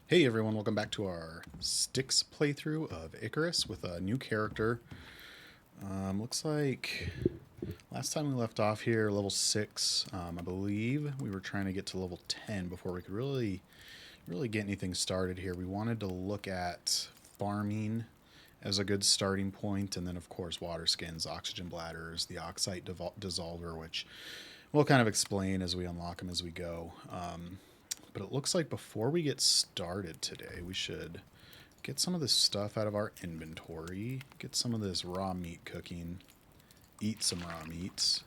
Hey everyone, welcome back to our Styx playthrough of Icarus with a new character. Looks like last time we left off here, level 6, I believe we were trying to get to level 10 before we could really get anything started here. We wanted to look at farming as a good starting point, and then of course water skins, oxygen bladders, the oxide dissolver, which we'll kind of explain as we unlock them as we go. But it looks like before we get started today, we should get some of this stuff out of our inventory, get some of this raw meat cooking, eat some raw meats,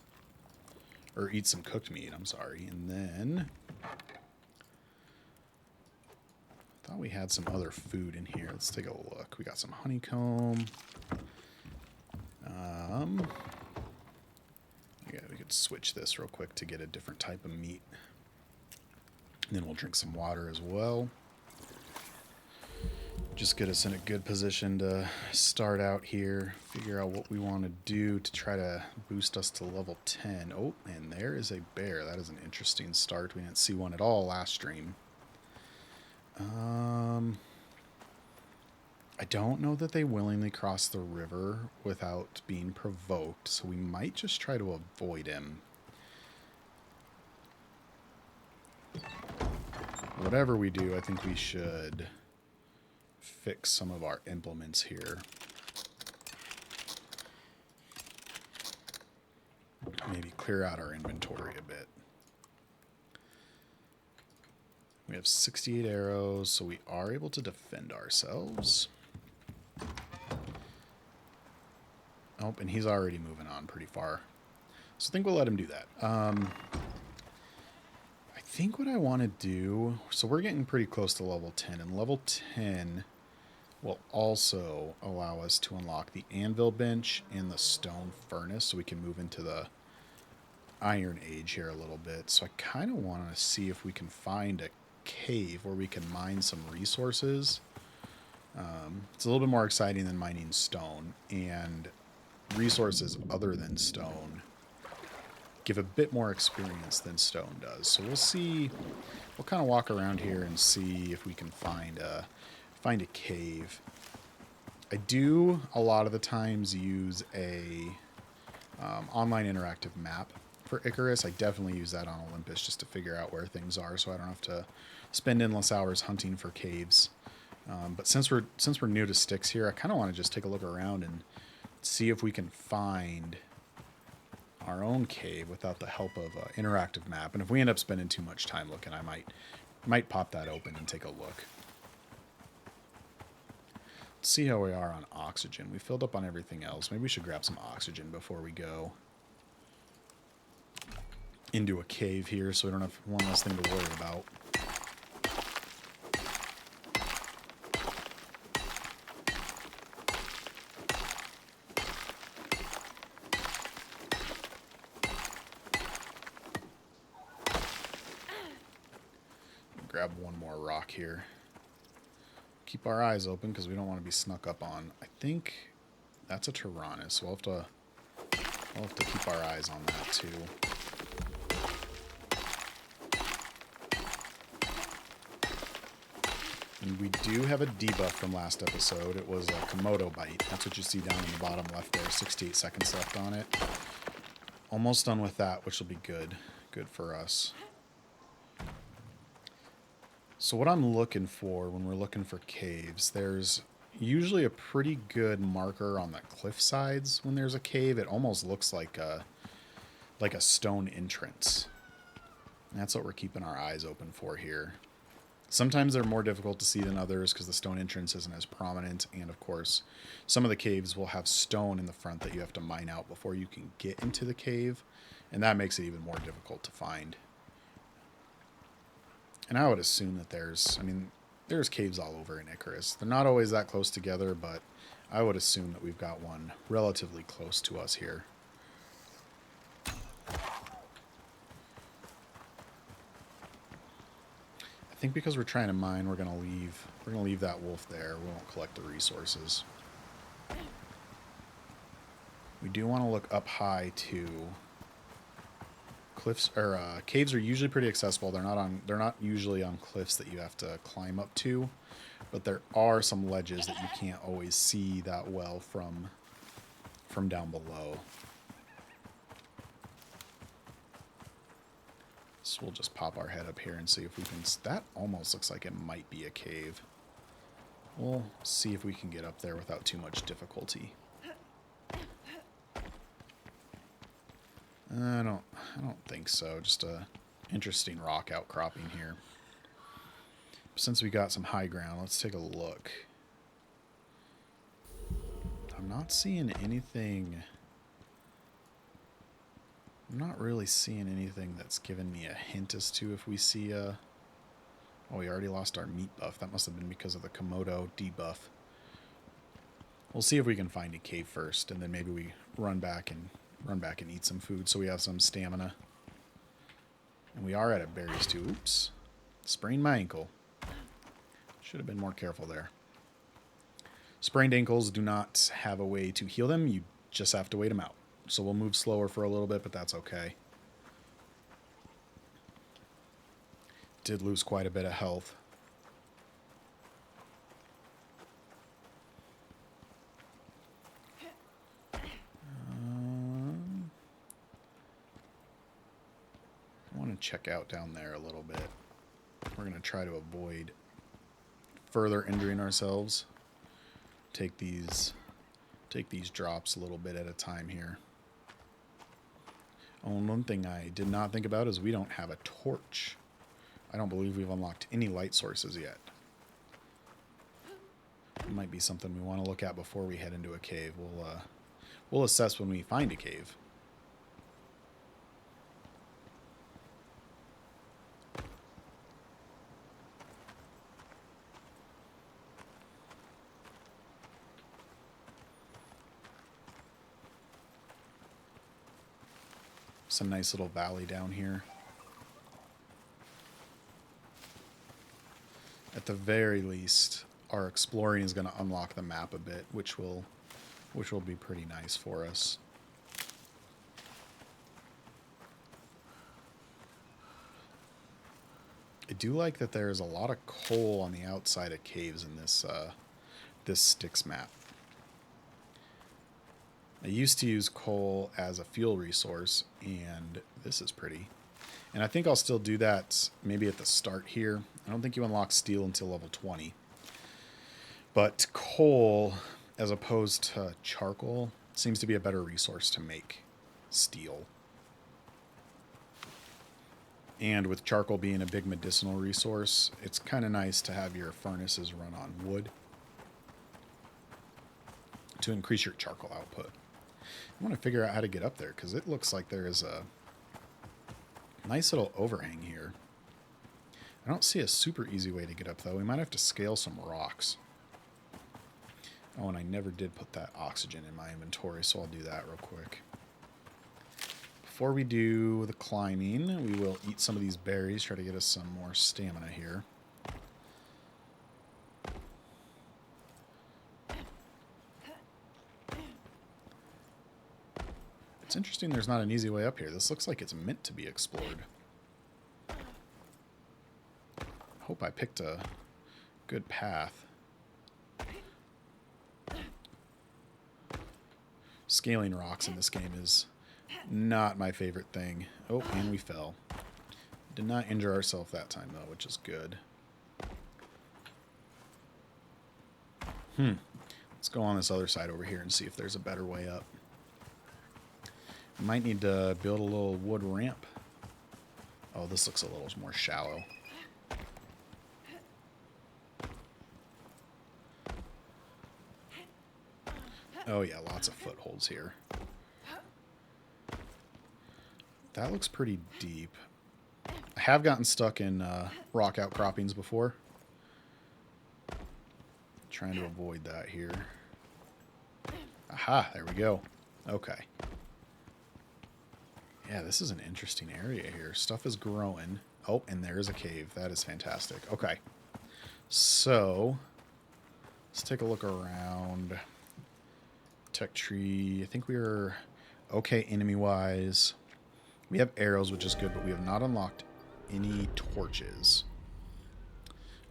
or eat some cooked meat, I'm sorry, and then I thought we had some other food in here. Let's take a look. We got some honeycomb. Yeah, we could switch this real quick to get a different type of meat. And then we'll drink some water as well. Just get us in a good position to start out here, figure out what we want to do to try to boost us to level 10. Oh, and there is a bear. That is an interesting start. We didn't see one at all last stream. I don't know that they willingly cross the river without being provoked, so we might just try to avoid him. Whatever we do, I think we should fix some of our implements here. Maybe clear out our inventory a bit. We have 68 arrows, so we are able to defend ourselves. Oh, and he's already moving on pretty far. So I think we'll let him do that. I think what I want to do... So we're getting pretty close to level 10, and level 10 will also allow us to unlock the anvil bench and the stone furnace, so we can move into the Iron Age here a little bit. So I kind of want to see if we can find a cave where we can mine some resources. It's a little bit more exciting than mining stone, and resources other than stone give a bit more experience than stone does. So we'll see. We'll kind of walk around here and see if we can find a cave. I do a lot of the times use a online interactive map for Icarus. I definitely use that on Olympus just to figure out where things are, so I don't have to spend endless hours hunting for caves. But since we're new to Styx here, I kind of want to just take a look around and see if we can find our own cave without the help of an interactive map. And if we end up spending too much time looking, I might pop that open and take a look. Let's see how we are on oxygen. We filled up on everything else. Maybe we should grab some oxygen before we go into a cave here so we don't have one less thing to worry about. Grab one more rock here. Keep our eyes open because we don't want to be snuck up on. I think that's a Tyrannus, so we'll have to keep our eyes on that too. And we do have a debuff from last episode. It was a Komodo bite. That's what you see down in the bottom left there. 68 seconds left on it. Almost done with that, which will be good. Good for us. So what I'm looking for when we're looking for caves, there's usually a pretty good marker on the cliff sides when there's a cave. It almost looks like a stone entrance. And that's what we're keeping our eyes open for here. Sometimes they're more difficult to see than others because the stone entrance isn't as prominent, and of course some of the caves will have stone in the front that you have to mine out before you can get into the cave, and that makes it even more difficult to find. And I would assume that there's caves all over in Icarus. They're not always that close together, but I would assume that we've got one relatively close to us here. I think because we're trying to mine, we're gonna leave that wolf there. We won't collect the resources. We do want to look up high too. Cliffs or caves are usually pretty accessible. They're not usually on cliffs that you have to climb up to, but there are some ledges that you can't always see that well from down below. So we'll just pop our head up here and see if we can... That almost looks like it might be a cave. We'll see if we can get up there without too much difficulty. I don't think so. Just a interesting rock outcropping here. Since we got some high ground, let's take a look. I'm not seeing anything. I'm not really seeing anything that's given me a hint as to if we see a... Oh, we already lost our meat buff. That must have been because of the Komodo debuff. We'll see if we can find a cave first, and then maybe we run back and eat some food so we have some stamina. And we are out of berries too. Oops. Sprained my ankle. Should have been more careful there. Sprained ankles do not have a way to heal them. You just have to wait them out. So we'll move slower for a little bit, but that's okay. Did lose quite a bit of health. I want to check out down there a little bit. We're going to try to avoid further injuring ourselves. Take these drops a little bit at a time here. Oh, and one thing I did not think about is we don't have a torch. I don't believe we've unlocked any light sources yet. It might be something we want to look at before we head into a cave. We'll assess when we find a cave. Some nice little valley down here. At the very least, our exploring is going to unlock the map a bit, which will be pretty nice for us. I do like that there's a lot of coal on the outside of caves in this Styx map. I used to use coal as a fuel resource, and this is pretty. And I think I'll still do that maybe at the start here. I don't think you unlock steel until level 20. But coal, as opposed to charcoal, seems to be a better resource to make steel. And with charcoal being a big medicinal resource, it's kind of nice to have your furnaces run on wood to increase your charcoal output. I want to figure out how to get up there, because it looks like there is a nice little overhang here. I don't see a super easy way to get up, though. We might have to scale some rocks. Oh, and I never did put that oxygen in my inventory, so I'll do that real quick. Before we do the climbing, we will eat some of these berries, try to get us some more stamina here. It's interesting there's not an easy way up here. This looks like it's meant to be explored. Hope I picked a good path. Scaling rocks in this game is not my favorite thing. Oh, and we fell. Did not injure ourselves that time, though, which is good. Let's go on this other side over here and see if there's a better way up. Might need to build a little wood ramp. Oh, this looks a little more shallow. Oh yeah, lots of footholds here. That looks pretty deep. I have gotten stuck in rock outcroppings before. Trying to avoid that here. Aha, there we go. Okay. Yeah, this is an interesting area here. Stuff is growing. Oh, and there's a cave. That is fantastic. Okay. So, let's take a look around. Tech tree. I think we were okay enemy-wise. We have arrows, which is good, but we have not unlocked any torches.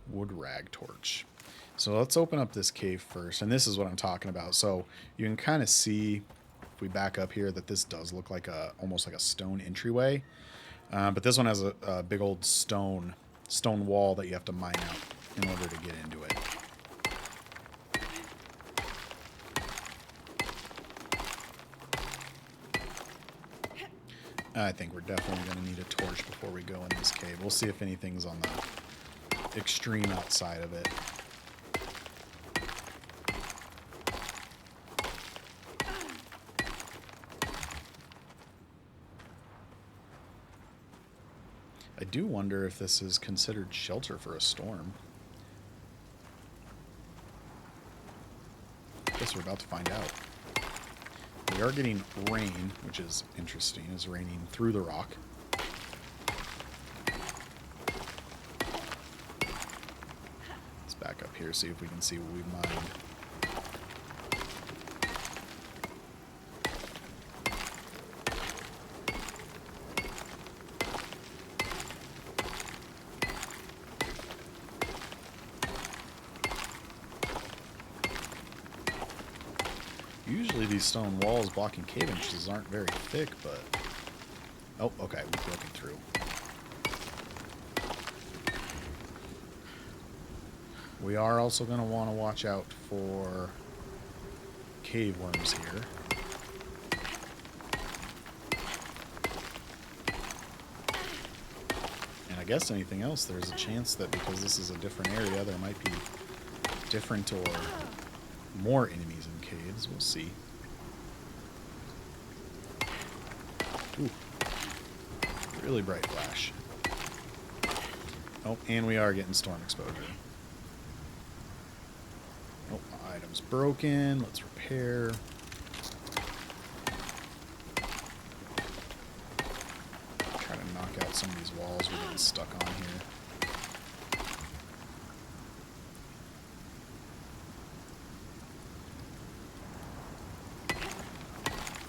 Wood rag torch. So let's open up this cave first, and this is what I'm talking about. So you can kind of see, if we back up here, that this does look like almost like a stone entryway. But this one has a big old stone wall that you have to mine out in order to get into it. I think we're definitely going to need a torch before we go in this cave. We'll see if anything's on the extreme outside of it. I do wonder if this is considered shelter for a storm. Guess we're about to find out. We are getting rain, which is interesting. It's raining through the rock. Let's back up here, see if we can see what we've mined. Usually these stone walls blocking cave entrances aren't very thick, but... Oh, okay, we've broken through. We are also going to want to watch out for cave worms here. And I guess anything else, there's a chance that because this is a different area, there might be different or more enemies in caves. We'll see. Ooh. Really bright flash. Oh, and we are getting storm exposure. Oh, my item's broken. Let's repair. Try to knock out some of these walls we're getting stuck on here.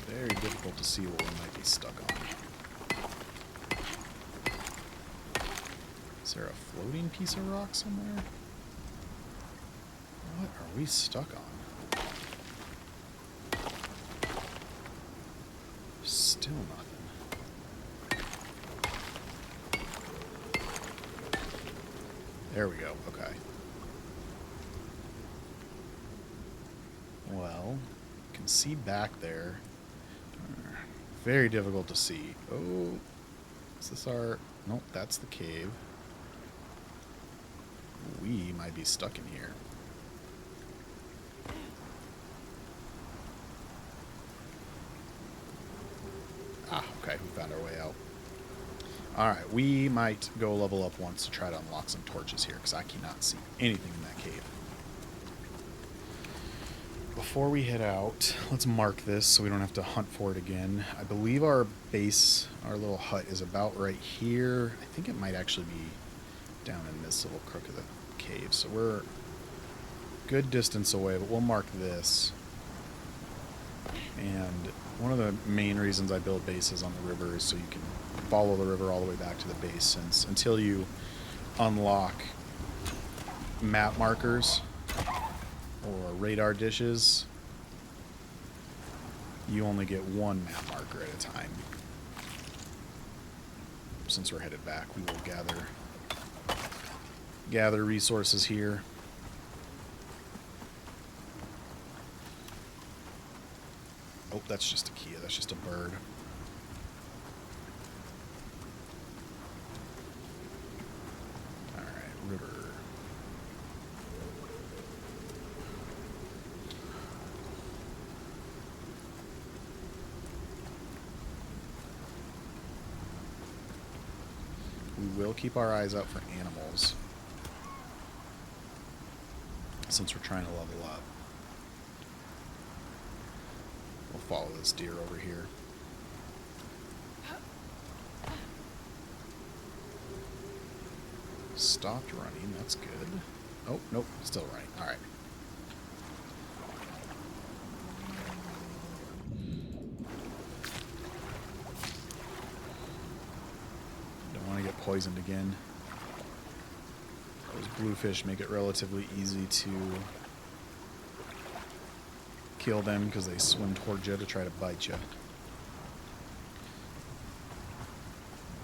Very difficult to see what we might be stuck on. Is there a floating piece of rock somewhere? What are we stuck on? Still nothing. There we go. Okay. Well, you can see back there. Very difficult to see. Oh, is this our... Nope, that's the cave. We might be stuck in here. Ah, okay, we found our way out. Alright, we might go level up once to try to unlock some torches here, because I cannot see anything in that cave. Before we head out, let's mark this so we don't have to hunt for it again. I believe our base, our little hut, is about right here. I think it might actually be down in this little crook of the cave. So we're a good distance away, but we'll mark this. And one of the main reasons I build bases on the river is so you can follow the river all the way back to the base, since until you unlock map markers or radar dishes, you only get one map marker at a time. Since we're headed back, we will gather resources here. Oh, that's just a key. That's just a bird. Alright, river. We will keep our eyes out for animals, since we're trying to level up. We'll follow this deer over here. Stopped running, that's good. Oh, nope, still running. Alright. poisoned again. Those bluefish make it relatively easy to kill them because they swim towards you to try to bite you.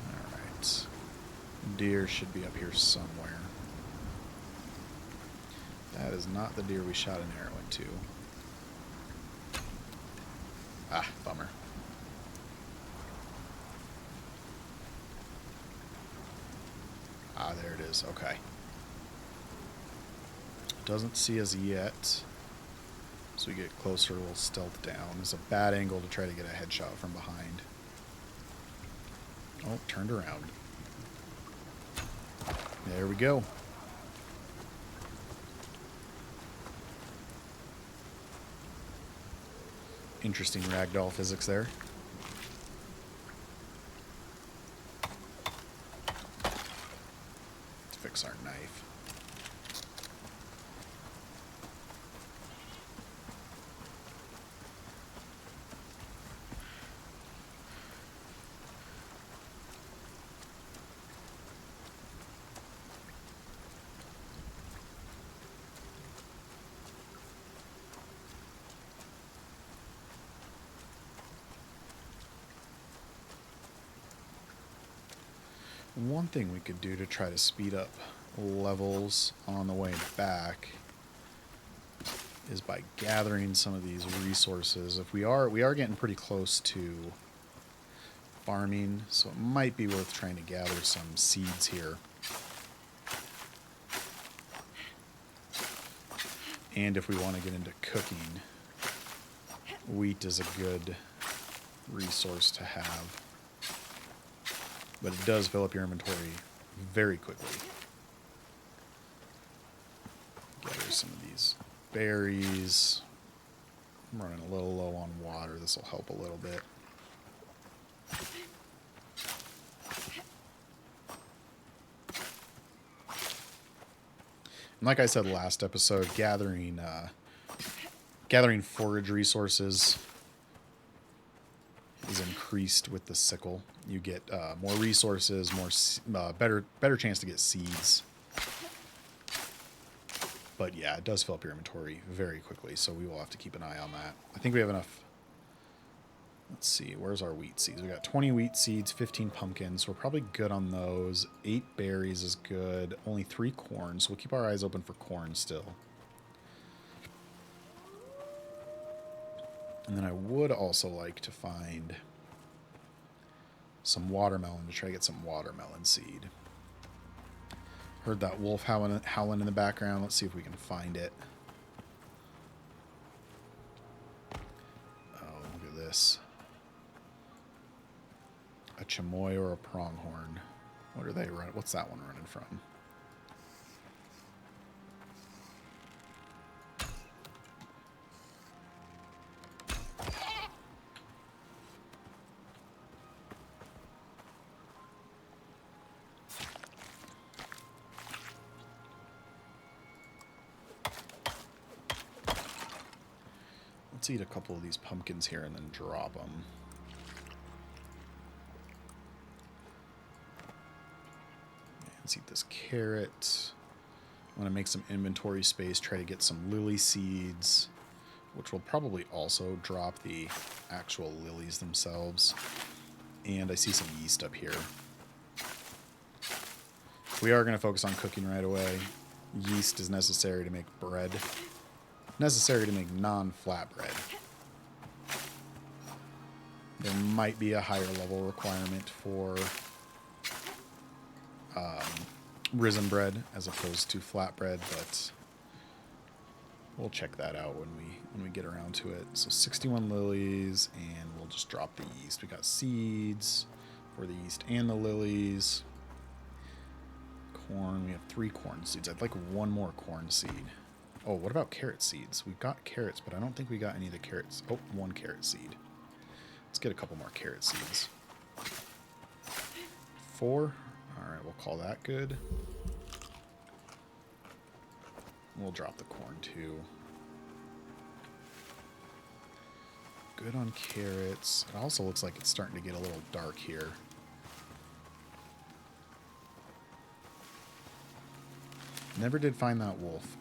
Alright. Deer should be up here somewhere. That is not the deer we shot an arrow into. Ah, bummer. Ah, there it is. Okay. Doesn't see us yet. So we get closer, we'll stealth down. It's a bad angle to try to get a headshot from behind. Oh, turned around. There we go. Interesting ragdoll physics there. Let's fix our knife. One thing we could do to try to speed up levels on the way back is by gathering some of these resources. If we are getting pretty close to farming, so it might be worth trying to gather some seeds here. And if we want to get into cooking, wheat is a good resource to have. But it does fill up your inventory very quickly. Gather some of these berries. I'm running a little low on water. This will help a little bit. And like I said last episode, gathering forage resources is increased with the sickle. You get more resources, better chance to get seeds. But yeah, it does fill up your inventory very quickly, so we will have to keep an eye on that. I think we have enough. Let's see, where's our wheat seeds? We got 20 wheat seeds, 15 pumpkins. We're probably good on those. 8 berries is good. Only 3 corn, so we'll keep our eyes open for corn still. And then I would also like to find some watermelon to try to get some watermelon seed. Heard that wolf howling in the background. Let's see if we can find it. Oh, look at this. A chamoy or a pronghorn. What are they running? What's that one running from? Let's eat a couple of these pumpkins here and then drop them. Let's eat this carrot. I want to make some inventory space, try to get some lily seeds, which will probably also drop the actual lilies themselves. And I see some yeast up here. We are going to focus on cooking right away. Yeast is necessary to make bread. Necessary to make non-flat bread. There might be a higher level requirement for risen bread as opposed to flat bread, but we'll check that out when we get around to it. So 61 lilies, and we'll just drop the yeast. We got seeds for the yeast and the lilies. Corn, we have 3 corn seeds. I'd like 1 more corn seed. Oh, what about carrot seeds? We've got carrots, but I don't think we got any of the carrots. Oh, 1 carrot seed. Let's get a couple more carrot seeds. 4. All right, we'll call that good. We'll drop the corn too. Good on carrots. It also looks like it's starting to get a little dark here. Never did find that wolf.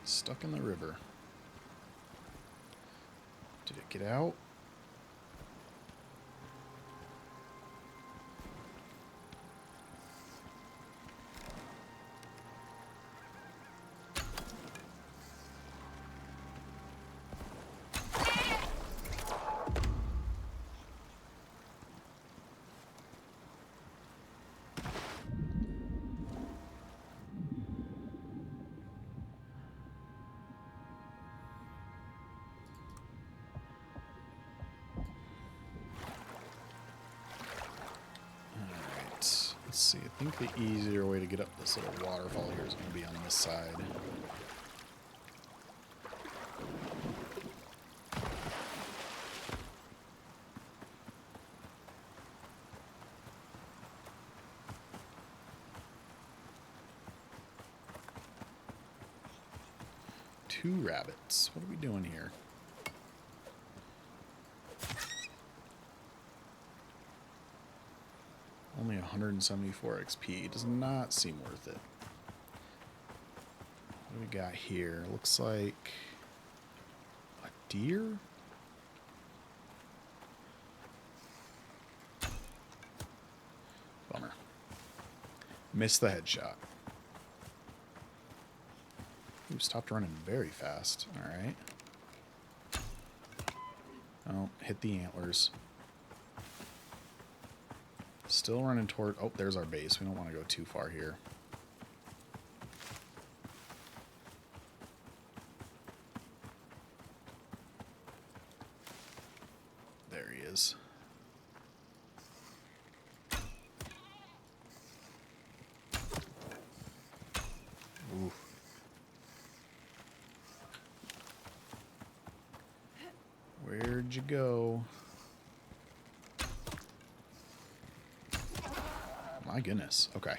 Stuck in the river. Did it get out? Let's see, I think the easier way to get up this little waterfall here is going to be on this side. Two rabbits. What are we doing here? Only 174 XP. Does not seem worth it. What do we got here? Looks like a deer? Bummer. Missed the headshot. Ooh, stopped running very fast. Alright. Oh, hit the antlers. Still running toward... Oh, there's our base. We don't want to go too far here. There he is. Ooh. Where'd you go? My goodness. Okay.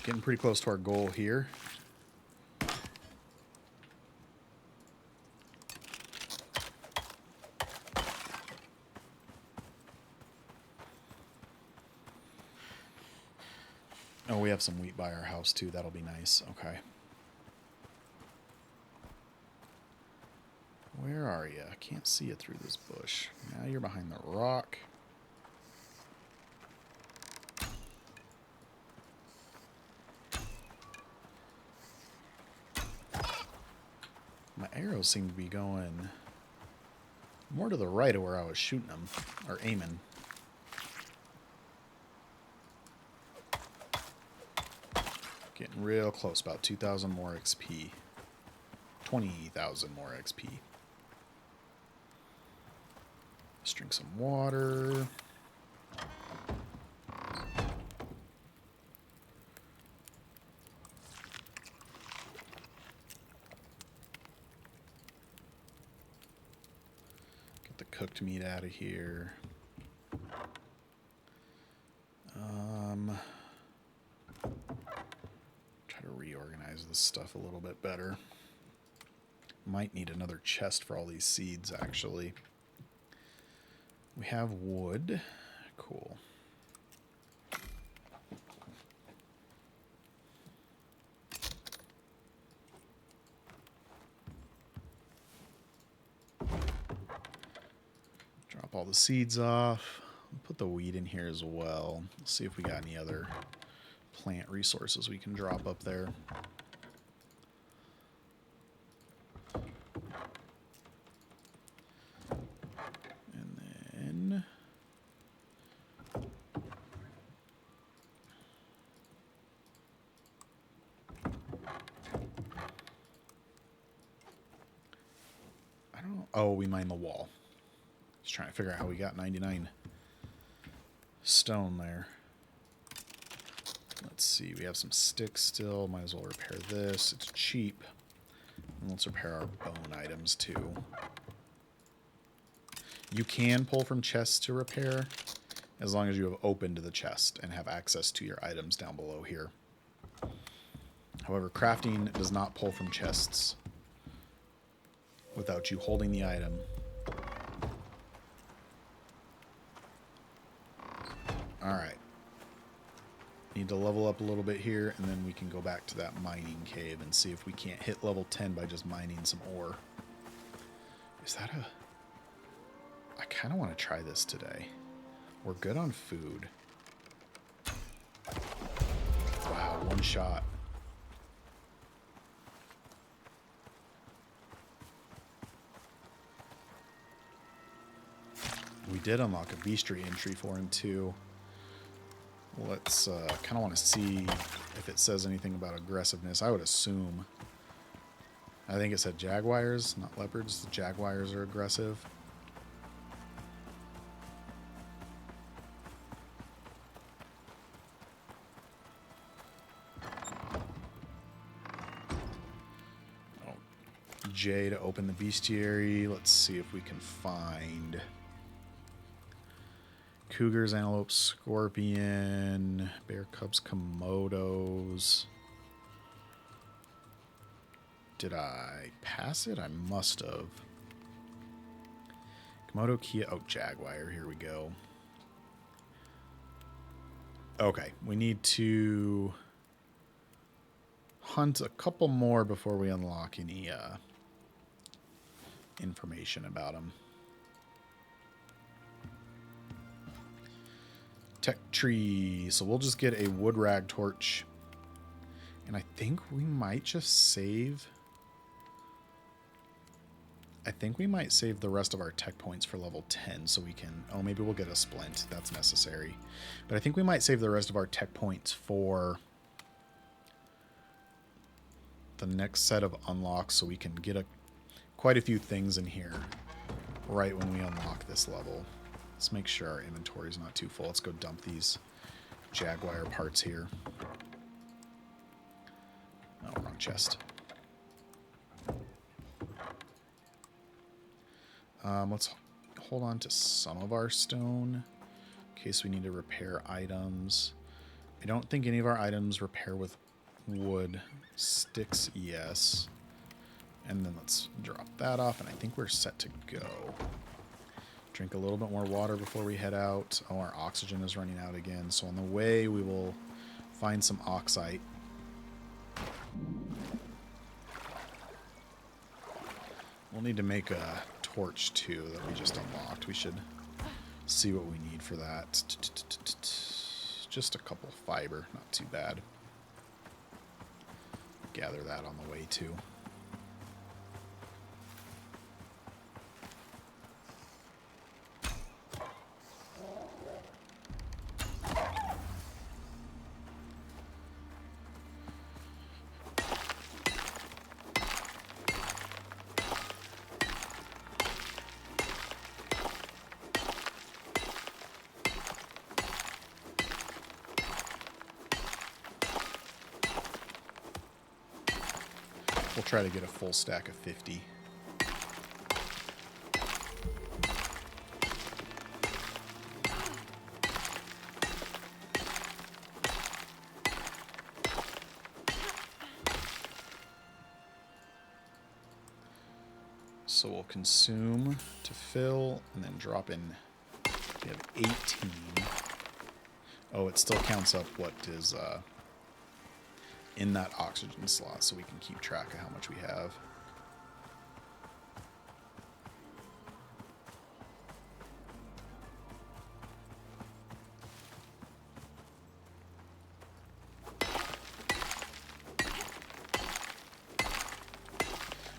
Getting pretty close to our goal here. Oh, we have some wheat by our house too. That'll be nice. Okay. Where are you? I can't see you through this bush. Now you're behind the rock. My arrows seem to be going more to the right of where I was shooting them, or aiming. Getting real close, about 2,000 more XP. 20,000 more XP. Let's drink some water. Get the cooked meat out of here. Try to reorganize this stuff a little bit better. Might need another chest for all these seeds, actually. We have wood. Cool. Drop all the seeds off. Put the wheat in here as well. Let's see if we got any other plant resources we can drop up there. Oh, we mined the wall. Just trying to figure out how we got 99 stone there. Let's see. We have some sticks still. Might as well repair this. It's cheap. And let's repair our bone items too. You can pull from chests to repair. as long as you have opened the chest and have access to your items down below here. However, crafting does not pull from chests without you holding the item. Alright. Need to level up a little bit here, and then we can go back to that mining cave and see if we can't hit level 10 by just mining some ore. Is that a... I kind of want to try this today. We're good on food. Wow, one shot. We did unlock a bestiary entry for him too. Let's kind of want to see if it says anything about aggressiveness. I would assume. I think it said jaguars, not leopards. The jaguars are aggressive. Oh, J to open the bestiary. Let's see if we can find cougars, antelopes, scorpion, bear cubs, komodos. Did I pass it? I must have. Komodo, Kia, oh, jaguar. Here we go. Okay, we need to hunt a couple more before we unlock any information about them. Tech tree. So we'll just get a wood rag torch. And I think we might just save... I think we might save the rest of our tech points for level 10 so we can... Oh, maybe we'll get a splint. That's necessary. But I think we might save the rest of our tech points for the next set of unlocks so we can get quite a few things in here right when we unlock this level. Let's make sure our inventory is not too full. Let's go dump these jaguar parts here. Oh, wrong chest. Let's hold on to some of our stone in case we need to repair items. I don't think any of our items repair with wood. Sticks, yes. And then let's drop that off, and I think we're set to go. Drink a little bit more water before we head out. Oh, our oxygen is running out again. So on the way, we will find some oxite. We'll need to make a torch, too, that we just unlocked. We should see what we need for that. Just a couple fiber. Not too bad. Gather that on the way, too. We'll try to get a full stack of 50. So we'll consume to fill and then drop in. We have 18. Oh, it still counts up what is in that oxygen slot so we can keep track of how much we have.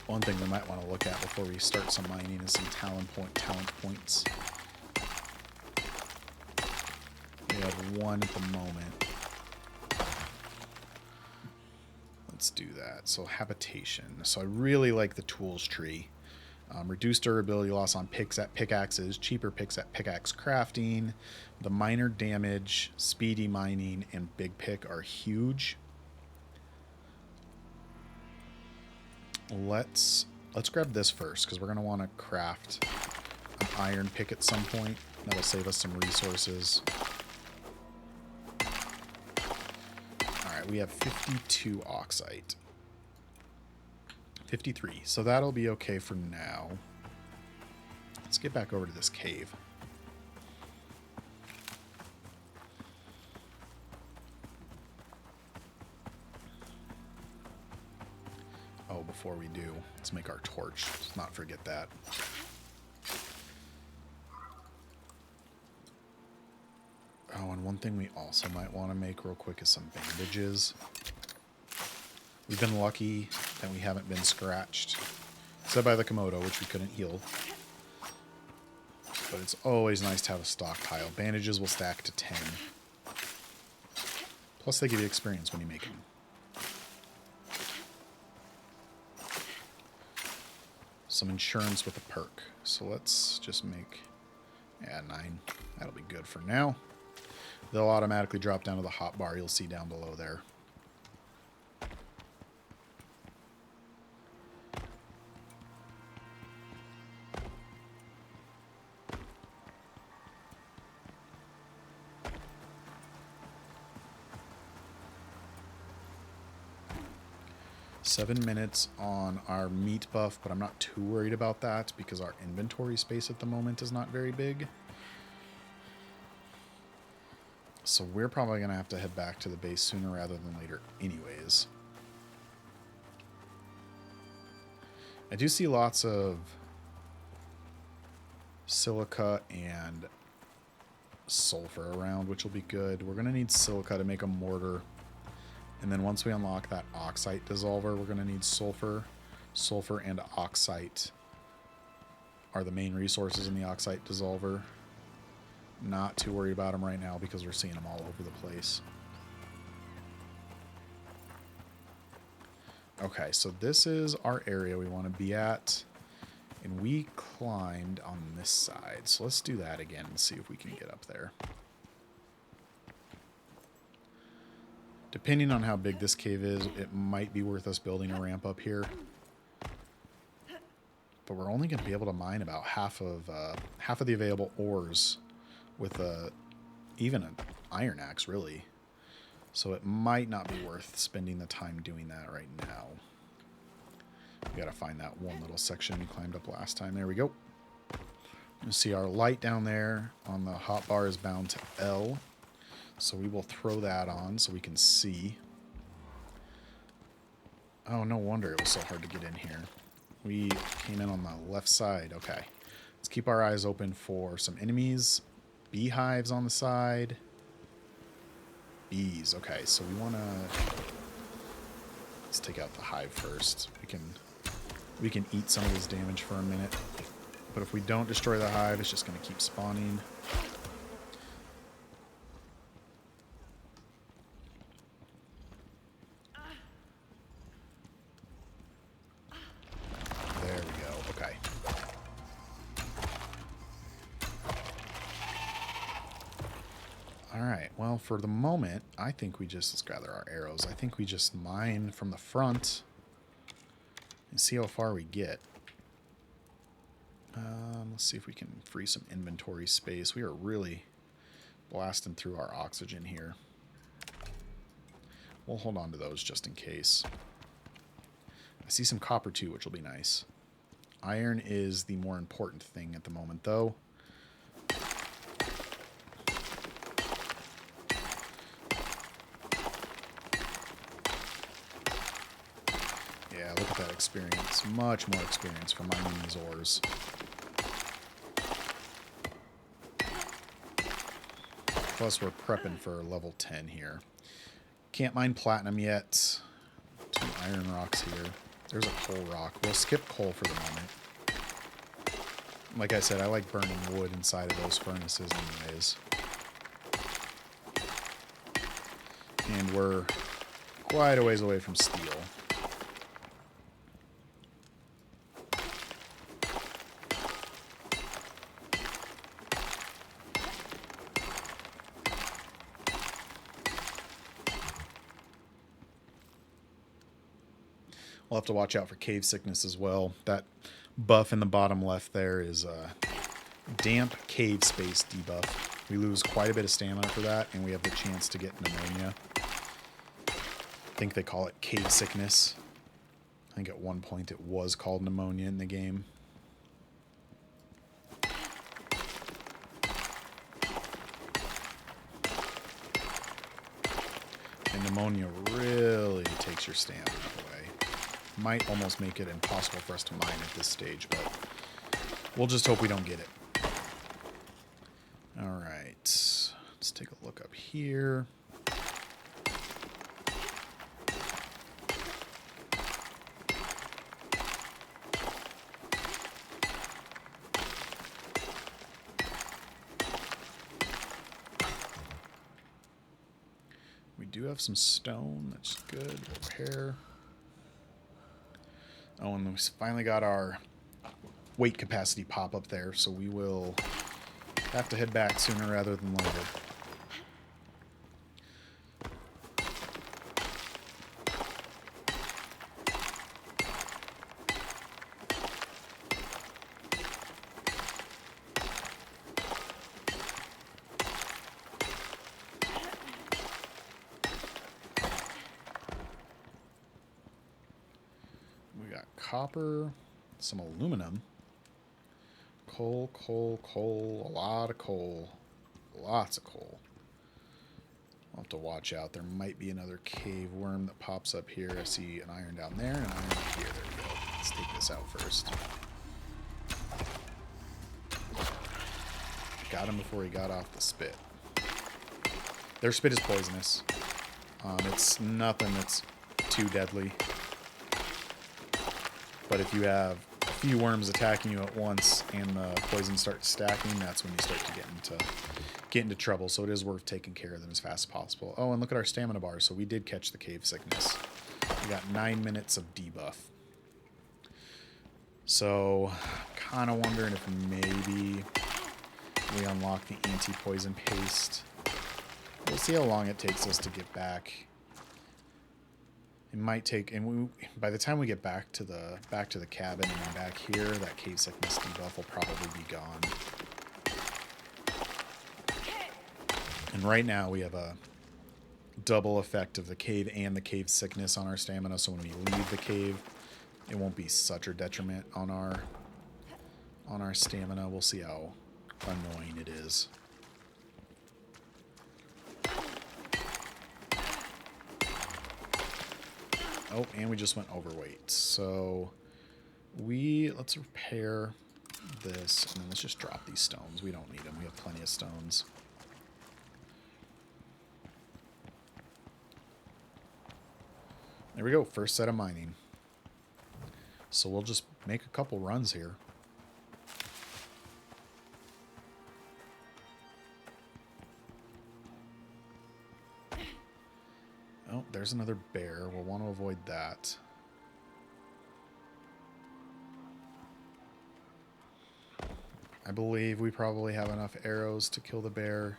One thing we might want to look at before we start some mining is some talent points. We have one at the moment. Let's do that. So habitation. So I really like the tools tree. Reduced durability loss on pickaxes, cheaper picks at pickaxe crafting. The minor damage, speedy mining, and big pick are huge. Let's grab this first because we're going to want to craft an iron pick at some point. That'll save us some resources. Alright, we have 52 oxite. 53. So that'll be okay for now. Let's get back over to this cave. Oh, before we do, let's make our torch. Let's not forget that. Oh, and one thing we also might want to make real quick is some bandages. We've been lucky that we haven't been scratched. Except by the Komodo, which we couldn't heal. But it's always nice to have a stockpile. Bandages will stack to 10. Plus they give you experience when you make them. Some insurance with a perk. So let's just make... yeah, 9. That'll be good for now. They'll automatically drop down to the hotbar you'll see down below there. Seven minutes on our meat buff, but I'm not too worried about that because our inventory space at the moment is not very big. So we're probably going to have to head back to the base sooner rather than later anyways. I do see lots of silica and sulfur around, which will be good. We're going to need silica to make a mortar. And then once we unlock that oxite dissolver, we're going to need sulfur. Sulfur and oxite are the main resources in the oxite dissolver. Not too worried about them right now because we're seeing them all over the place. Okay, so this is our area we want to be at. And we climbed on this side. So let's do that again and see if we can get up there. Depending on how big this cave is, it might be worth us building a ramp up here. But we're only going to be able to mine about half of the available ores with even an iron axe, really. So it might not be worth spending the time doing that right now. We got to find that one little section we climbed up last time. There we go. You see our light down there on the hotbar is bound to L. So we will throw that on so we can see. Oh, no wonder it was so hard to get in here. We came in on the left side. Okay. Let's keep our eyes open for some enemies. Beehives on the side. Bees. Okay, so we want to... let's take out the hive first. We can eat some of this damage for a minute. But if we don't destroy the hive, it's just going to keep spawning. There we go. Okay. Alright, well, for the moment, I think we just... let's gather our arrows. I think we just mine from the front and see how far we get. Let's see if we can free some inventory space. We are really blasting through our oxygen here. We'll hold on to those just in case. I see some copper too, which will be nice. Iron is the more important thing at the moment, though. Yeah, look at that experience. Much more experience from mining these ores. Plus, we're prepping for level 10 here. Can't mine platinum yet. 2 iron rocks here. There's a coal rock. We'll skip coal for the moment. Like I said, I like burning wood inside of those furnaces anyways. And we're quite a ways away from steel. We'll have to watch out for cave sickness as well. That buff in the bottom left there is damp cave space debuff. We lose quite a bit of stamina for that, and we have the chance to get pneumonia. I think they call it cave sickness. I think at one point it was called pneumonia in the game. And pneumonia really takes your stamina away. Might almost make it impossible for us to mine at this stage, but we'll just hope we don't get it. Alright, let's take a look up here. We do have some stone, that's good. Repair. Oh, and we finally got our weight capacity pop up there, so we will have to head back sooner rather than later. We got copper, some aluminum. Coal, coal, coal, a lot of coal. Lots of coal. I'll have to watch out. There might be another cave worm that pops up here. I see an iron down there and an iron up here. There we go. Let's take this out first. Got him before he got off the spit. Their spit is poisonous. It's nothing that's too deadly. But if you have a few worms attacking you at once and the poison starts stacking, that's when you start to get into trouble. So it is worth taking care of them as fast as possible. Oh, and look at our stamina bar. So we did catch the cave sickness. We got 9 minutes of debuff. So kind of wondering if maybe we unlock the anti-poison paste. We'll see how long it takes us to get back. It might take, and by the time we get back to the cabin and then back here, that cave sickness debuff will probably be gone. And right now we have a double effect of the cave and the cave sickness on our stamina. So when we leave the cave, it won't be such a detriment on our stamina. We'll see how annoying it is. Oh, and we just went overweight. So let's repair this, and then let's just drop these stones. We don't need them. We have plenty of stones. There we go. First set of mining. So we'll just make a couple runs here. Oh, there's another bear. We'll want to avoid that. I believe we probably have enough arrows to kill the bear.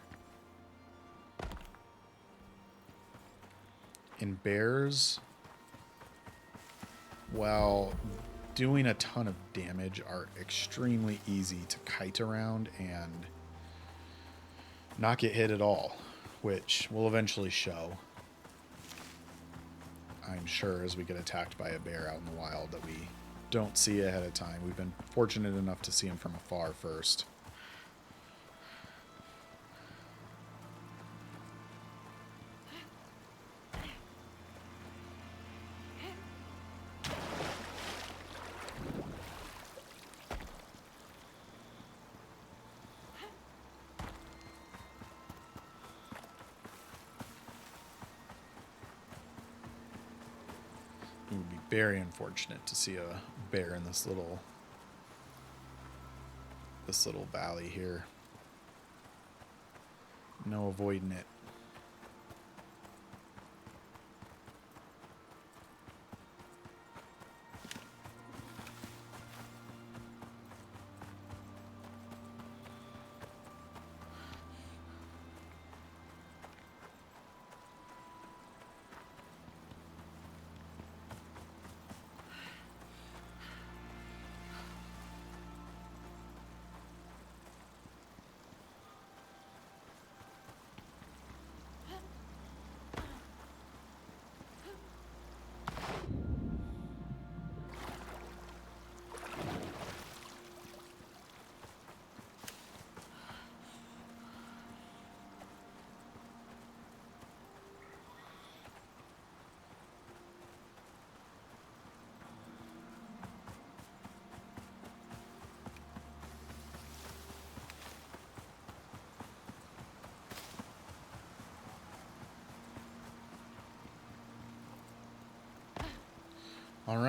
And bears, while doing a ton of damage, are extremely easy to kite around and not get hit at all, which will eventually show. I'm sure as we get attacked by a bear out in the wild that we don't see ahead of time. We've been fortunate enough to see him from afar first. It would be very unfortunate to see a bear in this little valley here. No avoiding it.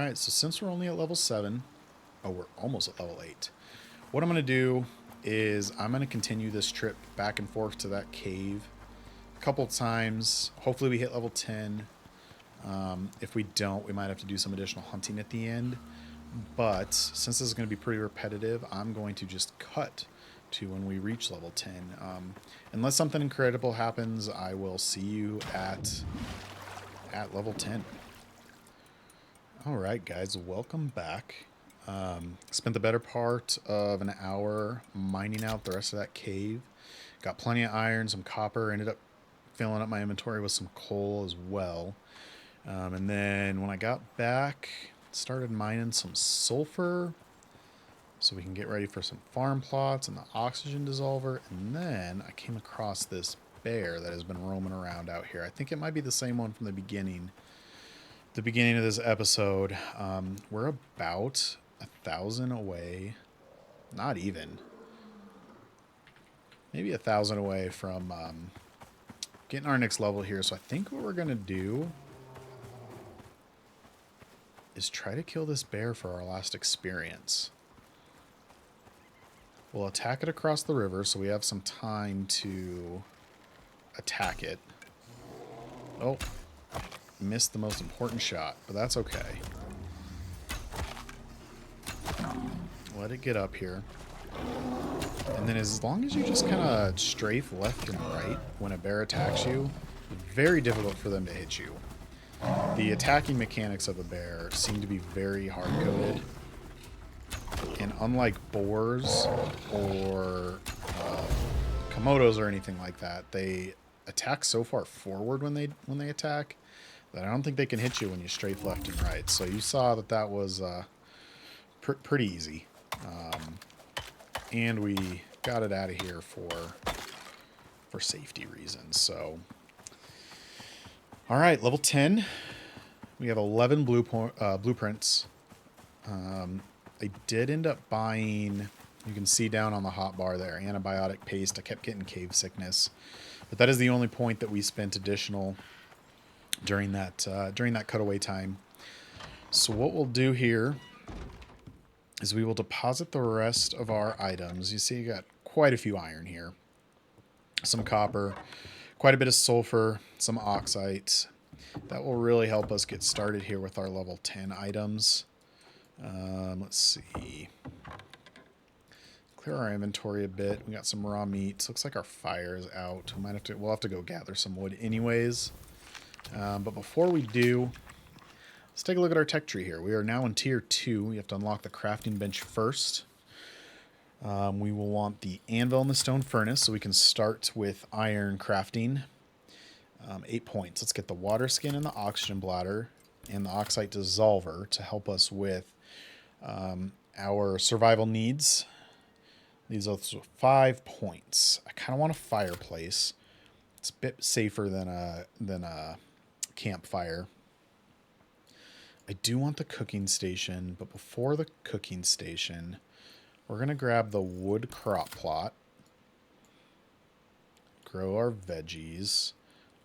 Alright, so since we're only at level 7, oh, we're almost at level 8. What I'm going to do is I'm going to continue this trip back and forth to that cave a couple times. Hopefully we hit level 10. If we don't, we might have to do some additional hunting at the end. But since this is going to be pretty repetitive, I'm going to just cut to when we reach level 10. Unless something incredible happens, I will see you at level 10. Alright guys, welcome back. Spent the better part of an hour mining out the rest of that cave. Got plenty of iron, some copper, ended up filling up my inventory with some coal as well. And then when I got back, started mining some sulfur so we can get ready for some farm plots and the oxygen dissolver. And then I came across this bear that has been roaming around out here. I think it might be the same one from the beginning. The beginning of this episode. We're about 1,000 away. Not even. Maybe 1,000 away from getting our next level here. So I think what we're going to do is try to kill this bear for our last experience. We'll attack it across the river so we have some time to attack it. Oh, missed the most important shot, but that's okay. Let it get up here. And then as long as you just kind of strafe left and right when a bear attacks you, it's very difficult for them to hit you. The attacking mechanics of a bear seem to be very hard-coded. And unlike boars or Komodos or anything like that, they attack so far forward when they attack that I don't think they can hit you when you strafe left and right. So you saw that was pretty easy. And we got it out of here for safety reasons. So, all right, level 10. We have 11 blueprints. I did end up buying, you can see down on the hotbar there, antibiotic paste. I kept getting cave sickness, but that is the only point that we spent additional during that cutaway time. So what we'll do here is we will deposit the rest of our items. You see, you got quite a few iron here, some copper, quite a bit of sulfur, some oxite. That will really help us get started here with our level 10 items. Let's see. Clear our inventory a bit. We got some raw meat. Looks like our fire is out. We'll have to go gather some wood anyways. But before we do, let's take a look at our tech tree here. We are now in tier 2. We have to unlock the crafting bench first. We will want the anvil and the stone furnace so we can start with iron crafting. 8 points. Let's get the water skin and the oxygen bladder and the oxide dissolver to help us with our survival needs. These are 5 points. I kind of want a fireplace. It's a bit safer than a campfire. I do want the cooking station, but before the cooking station, we're going to grab the wood crop plot, grow our veggies.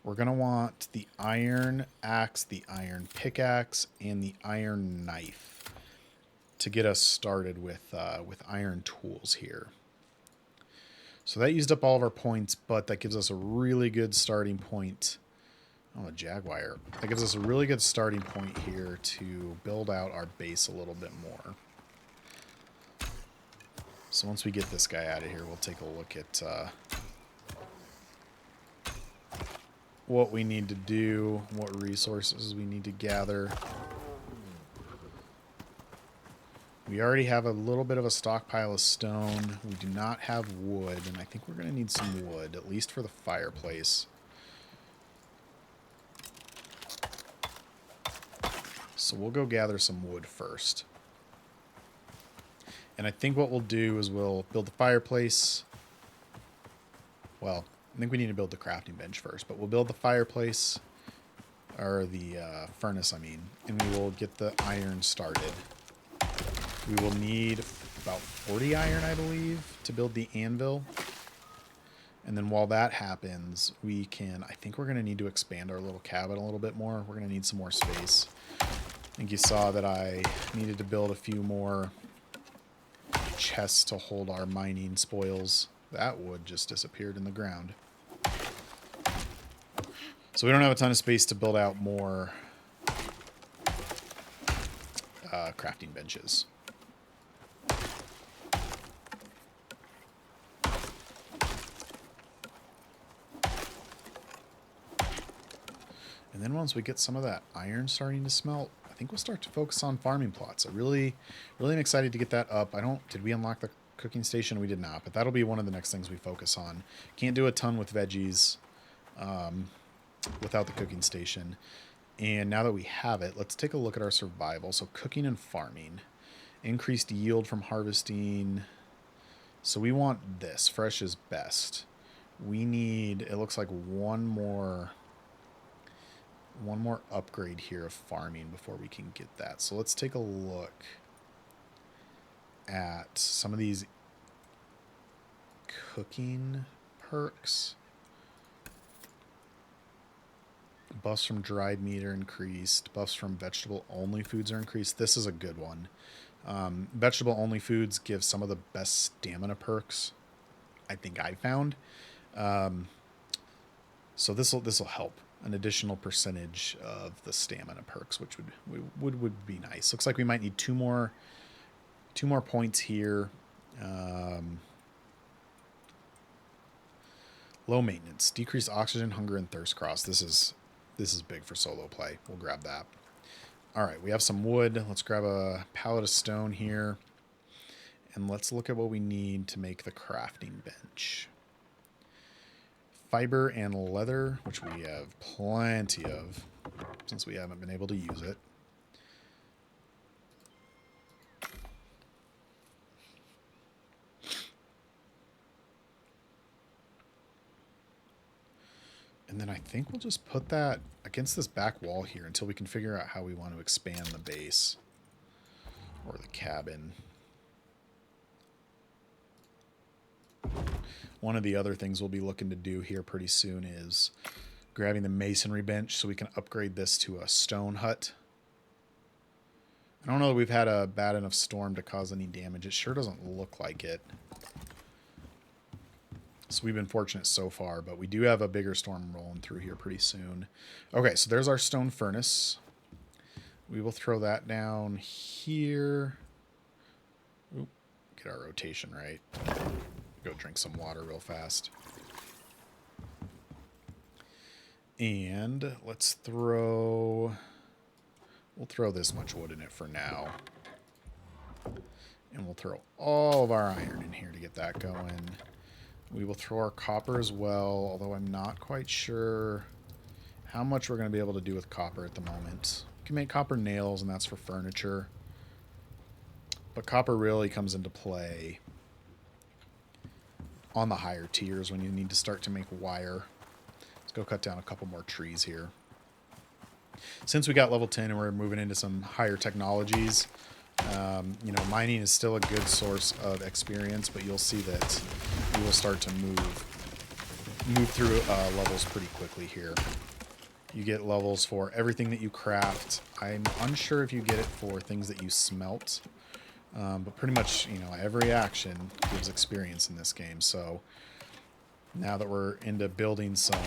We're going to want the iron axe, the iron pickaxe, and the iron knife to get us started with iron tools here. So that used up all of our points, but that gives us a really good starting point. Oh, a jaguar. That gives us a really good starting point here to build out our base a little bit more. So once we get this guy out of here, we'll take a look at what we need to do, what resources we need to gather. We already have a little bit of a stockpile of stone. We do not have wood, and I think we're going to need some wood, at least for the fireplace. So we'll go gather some wood first. And I think what we'll do is we'll build the fireplace. Well, I think we need to build the crafting bench first, but we'll build the fireplace, or the furnace, I mean, and we will get the iron started. We will need about 40 iron, I believe, to build the anvil. And then while that happens, I think we're going to need to expand our little cabin a little bit more. We're going to need some more space. I think you saw that I needed to build a few more chests to hold our mining spoils. That wood just disappeared in the ground. So we don't have a ton of space to build out more crafting benches. And then once we get some of that iron starting to smelt, I think we'll start to focus on farming plots. I really am excited to get that up. Did we unlock the cooking station? We did not, but that'll be one of the next things we focus on. Can't do a ton with veggies without the cooking station. And now that we have it, let's take a look at our survival. So cooking and farming. Increased yield from harvesting. So we want this. Fresh is best. We need, it looks like one more upgrade here of farming before we can get that. So let's take a look at some of these cooking perks. Buffs from dried meat are increased. Buffs from vegetable-only foods are increased. This is a good one. Vegetable-only foods give some of the best stamina perks I think I found. So this will help. An additional percentage of the stamina perks, which would be nice. Looks like we might need two more points here. Low maintenance, decreased oxygen, hunger, and thirst cross. This is big for solo play. We'll grab that. All right, we have some wood. Let's grab a pallet of stone here, and let's look at what we need to make the crafting bench. Fiber and leather, which we have plenty of since we haven't been able to use it. And then I think we'll just put that against this back wall here until we can figure out how we want to expand the base or the cabin. One of the other things we'll be looking to do here pretty soon is grabbing the masonry bench so we can upgrade this to a stone hut. I don't know that we've had a bad enough storm to cause any damage. It sure doesn't look like it. So we've been fortunate so far, but we do have a bigger storm rolling through here pretty soon. Okay, so there's our stone furnace. We will throw that down here. Oop, get our rotation right. Go drink some water real fast. And we'll throw this much wood in it for now. And we'll throw all of our iron in here to get that going. We will throw our copper as well, although I'm not quite sure how much we're going to be able to do with copper at the moment. We can make copper nails, and that's for furniture. But copper really comes into play on the higher tiers when you need to start to make wire. Let's go cut down a couple more trees here. Since we got level 10 and we're moving into some higher technologies, mining is still a good source of experience, but you'll see that we will start to move through levels pretty quickly here. You get levels for everything that you craft. I'm unsure if you get it for things that you smelt. But pretty much, every action gives experience in this game. So now that we're into building some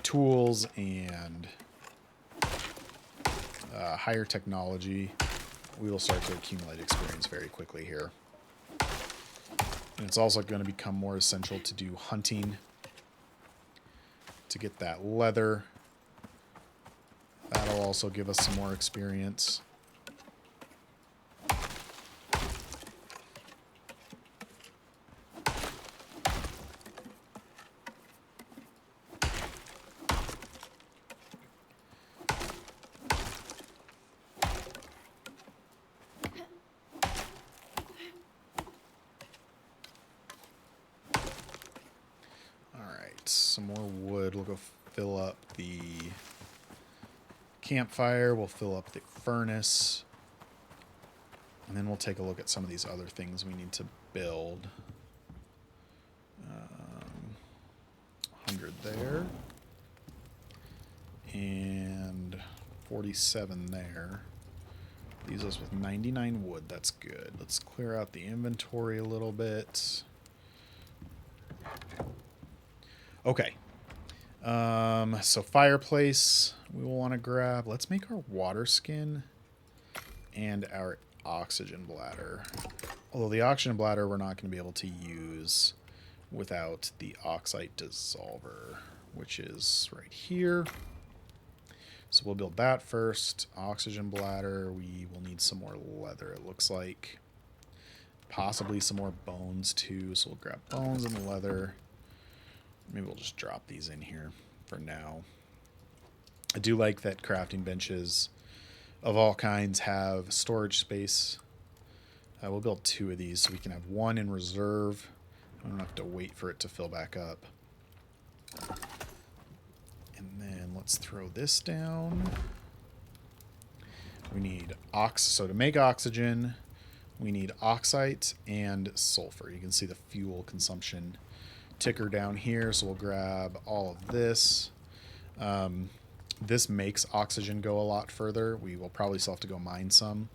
tools and higher technology, we will start to accumulate experience very quickly here. And it's also going to become more essential to do hunting to get that leather. That'll also give us some more experience. Some more wood. We'll go fill up the campfire. We'll fill up the furnace. And then we'll take a look at some of these other things we need to build. 100 there. And 47 there. Leaves us with 99 wood. That's good. Let's clear out the inventory a little bit. Okay. So fireplace we will want to grab. Let's make our water skin and our oxygen bladder. Although the oxygen bladder we're not going to be able to use without the oxide dissolver, which is right here. So we'll build that first. Oxygen bladder. We will need some more leather, it looks like. Possibly some more bones too. So we'll grab bones and leather. Maybe we'll just drop these in here for now. I do like that crafting benches of all kinds have storage space. We'll build 2 of these so we can have 1 in reserve. I don't have to wait for it to fill back up. And then let's throw this down. We need so to make oxygen, we need oxite and sulfur. You can see the fuel consumption ticker down here, so we'll grab all of this. This makes oxygen go a lot further. We will probably still have to go mine some,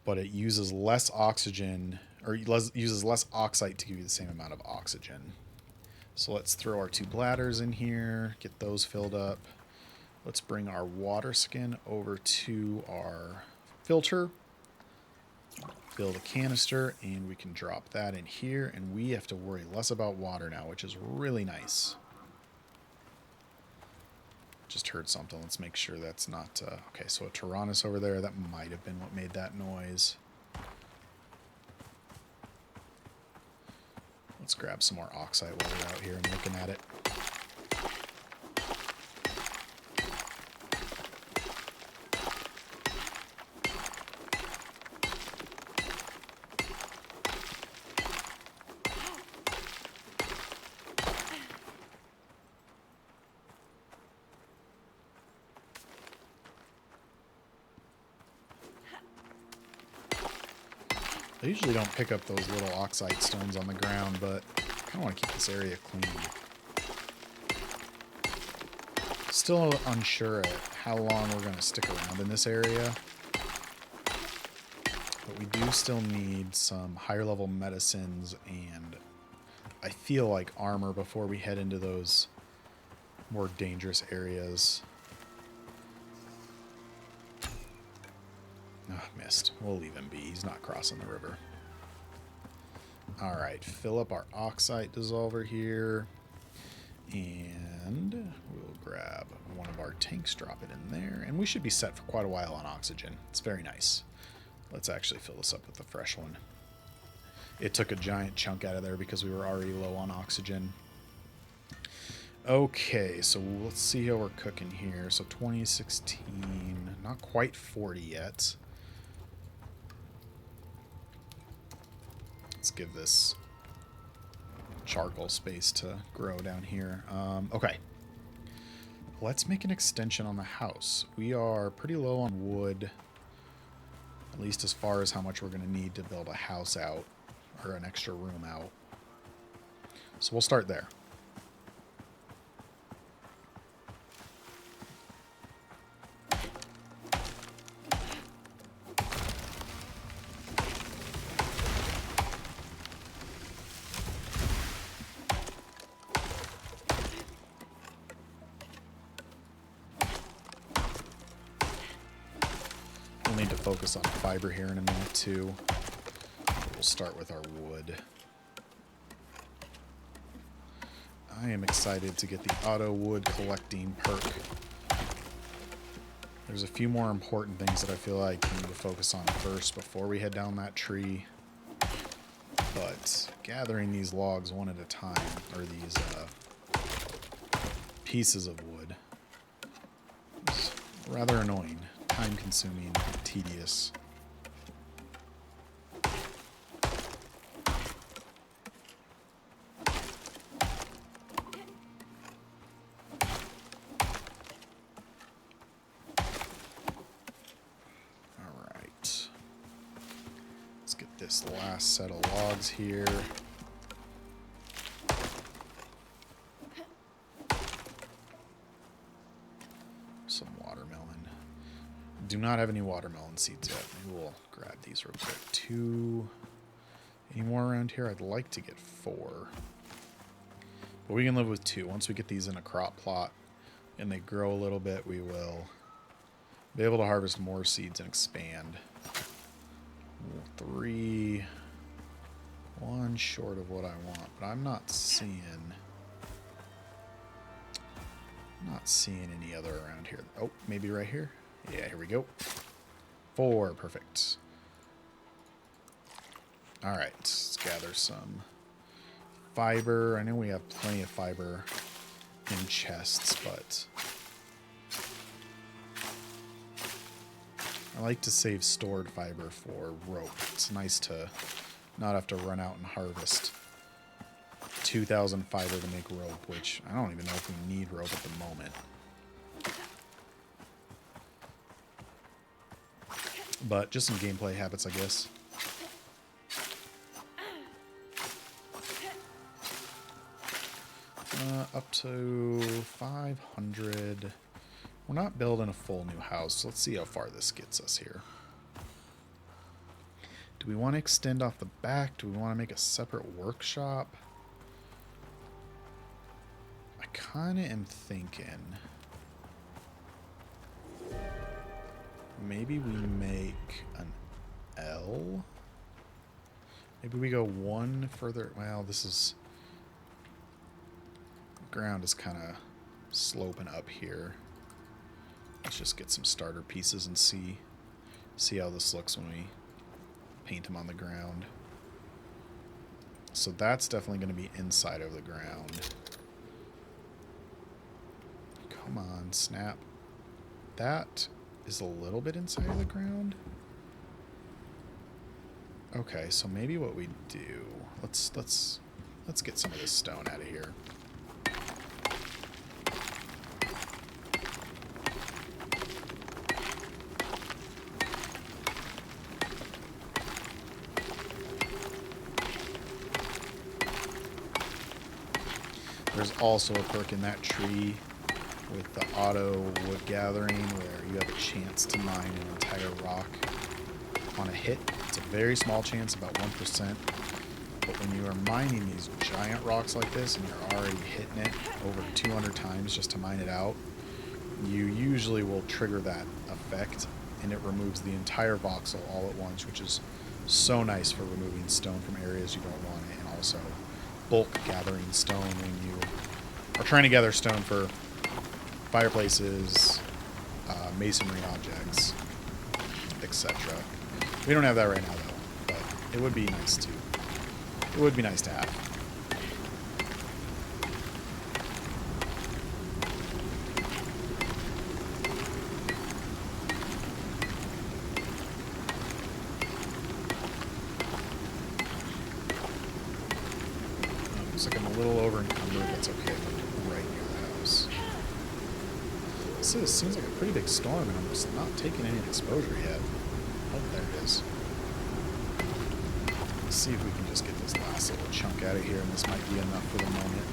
but it uses less oxygen, or uses less oxite to give you the same amount of oxygen. So let's throw our 2 bladders in here, get those filled up. Let's bring our water skin over to our filter, build a canister, and we can drop that in here, and we have to worry less about water now, which is really nice. Just heard something. Let's make sure that's not... okay, so a Tyrannus over there. That might have been what made that noise. Let's grab some more oxide while we're out here and looking at it. I usually don't pick up those little oxide stones on the ground, but I kind of want to keep this area clean. Still unsure at how long we're going to stick around in this area, but we do still need some higher level medicines and I feel like armor before we head into those more dangerous areas. Oh, missed. We'll leave him be. He's not crossing the river. Alright, fill up our oxide dissolver here. And we'll grab one of our tanks, drop it in there. And we should be set for quite a while on oxygen. It's very nice. Let's actually fill this up with a fresh one. It took a giant chunk out of there because we were already low on oxygen. Okay, so let's see how we're cooking here. So 2016, not quite 40 yet. Let's give this charcoal space to grow down here. Okay. Let's make an extension on the house. We are pretty low on wood, at least as far as how much we're going to need to build a house out, or an extra room out. So we'll start there. We'll need to focus on fiber here in a minute too. We'll start with our wood. I am excited to get the auto wood collecting perk. There's a few more important things that I feel like we need to focus on first before we head down that tree. But gathering these logs one at a time, or these pieces of wood, is rather annoying, time-consuming, tedious. This last set of logs here. Some do not have any watermelon seeds yet. Maybe we'll grab these real quick. 2. Any more around here? I'd like to get 4. But we can live with 2. Once we get these in a crop plot and they grow a little bit, we will be able to harvest more seeds and expand. 3. 1 short of what I want, but I'm not seeing any other around here. Oh, maybe right here? Yeah, here we go. 4, perfect. Alright, let's gather some fiber. I know we have plenty of fiber in chests, but I like to save stored fiber for rope. It's nice to not have to run out and harvest 2,000 fiber to make rope, which I don't even know if we need rope at the moment. But just some gameplay habits, I guess. Up to 500. We're not building a full new house, so let's see how far this gets us here. Do we want to extend off the back? Do we want to make a separate workshop? I kind of am thinking maybe we make an L. Maybe we go 1 further. Well, this is... ground is kind of sloping up here. Let's just get some starter pieces and see how this looks when we paint them on the ground. So that's definitely going to be inside of the ground. Come on, snap. That is a little bit inside of the ground. Okay, so maybe what we do, let's get some of this stone out of here. There's also a perk in that tree with the auto wood gathering where you have a chance to mine an entire rock on a hit. It's a very small chance, about 1%. But when you are mining these giant rocks like this and you're already hitting it over 200 times just to mine it out, you usually will trigger that effect and it removes the entire voxel all at once, which is so nice for removing stone from areas you don't want it, and also bulk gathering stone when you are trying to gather stone for fireplaces, masonry objects, etc. We don't have that right now though, but it would be nice to. It would be nice to have. Looks like I'm a little over encumbered. That's okay. Right near the house. This seems like a pretty big storm, and I'm just not taking any exposure yet. Oh, there it is. Let's see if we can just get this last little chunk out of here, and this might be enough for the moment.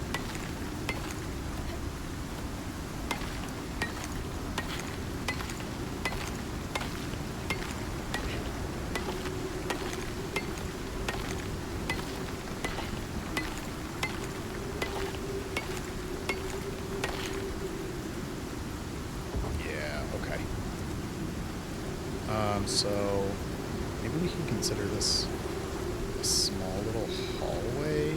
So maybe we can consider this a small little hallway.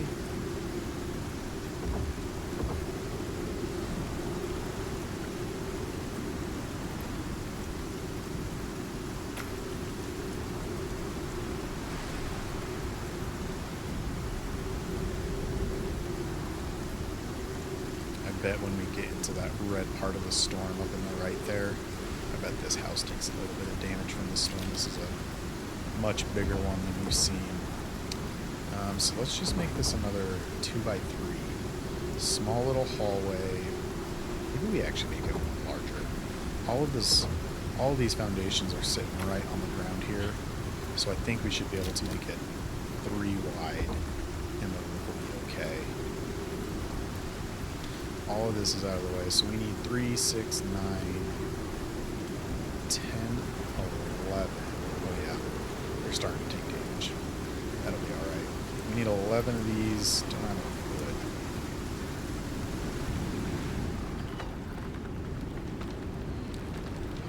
I bet when we get into that red part of the storm up in the right there, I bet this house takes a little bit of damage from the storm. This is a much bigger one than we've seen. So let's just make this another 2x3. Small little hallway. Maybe we actually make it larger. All of these foundations are sitting right on the ground here. So I think we should be able to make it 3 wide and the roof will be okay. All of this is out of the way. So we need 3, 6, 9, 10, 11 of these. Don't have enough wood.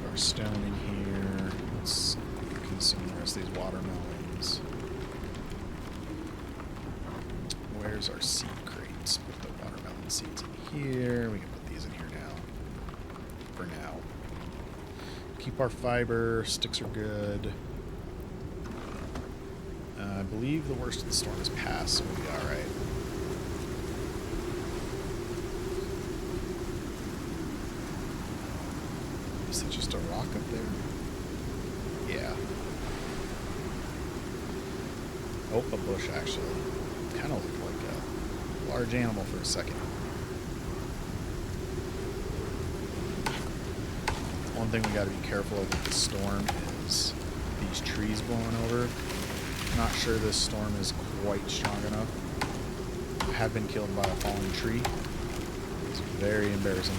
Put our stone in here. Let's consume the rest of these watermelons. Where's our seed crates? Put the watermelon seeds in here. We can put these in here now. For now. Keep our fiber. Sticks are good. I believe the worst of the storm is past, so we'll be alright. Is it just a rock up there? Yeah. Oh, a bush, actually. Kind of looked like a large animal for a second. One thing we got to be careful of with the storm is these trees blowing over. Not sure this storm is quite strong enough. I have been killed by a falling tree. It's very embarrassing.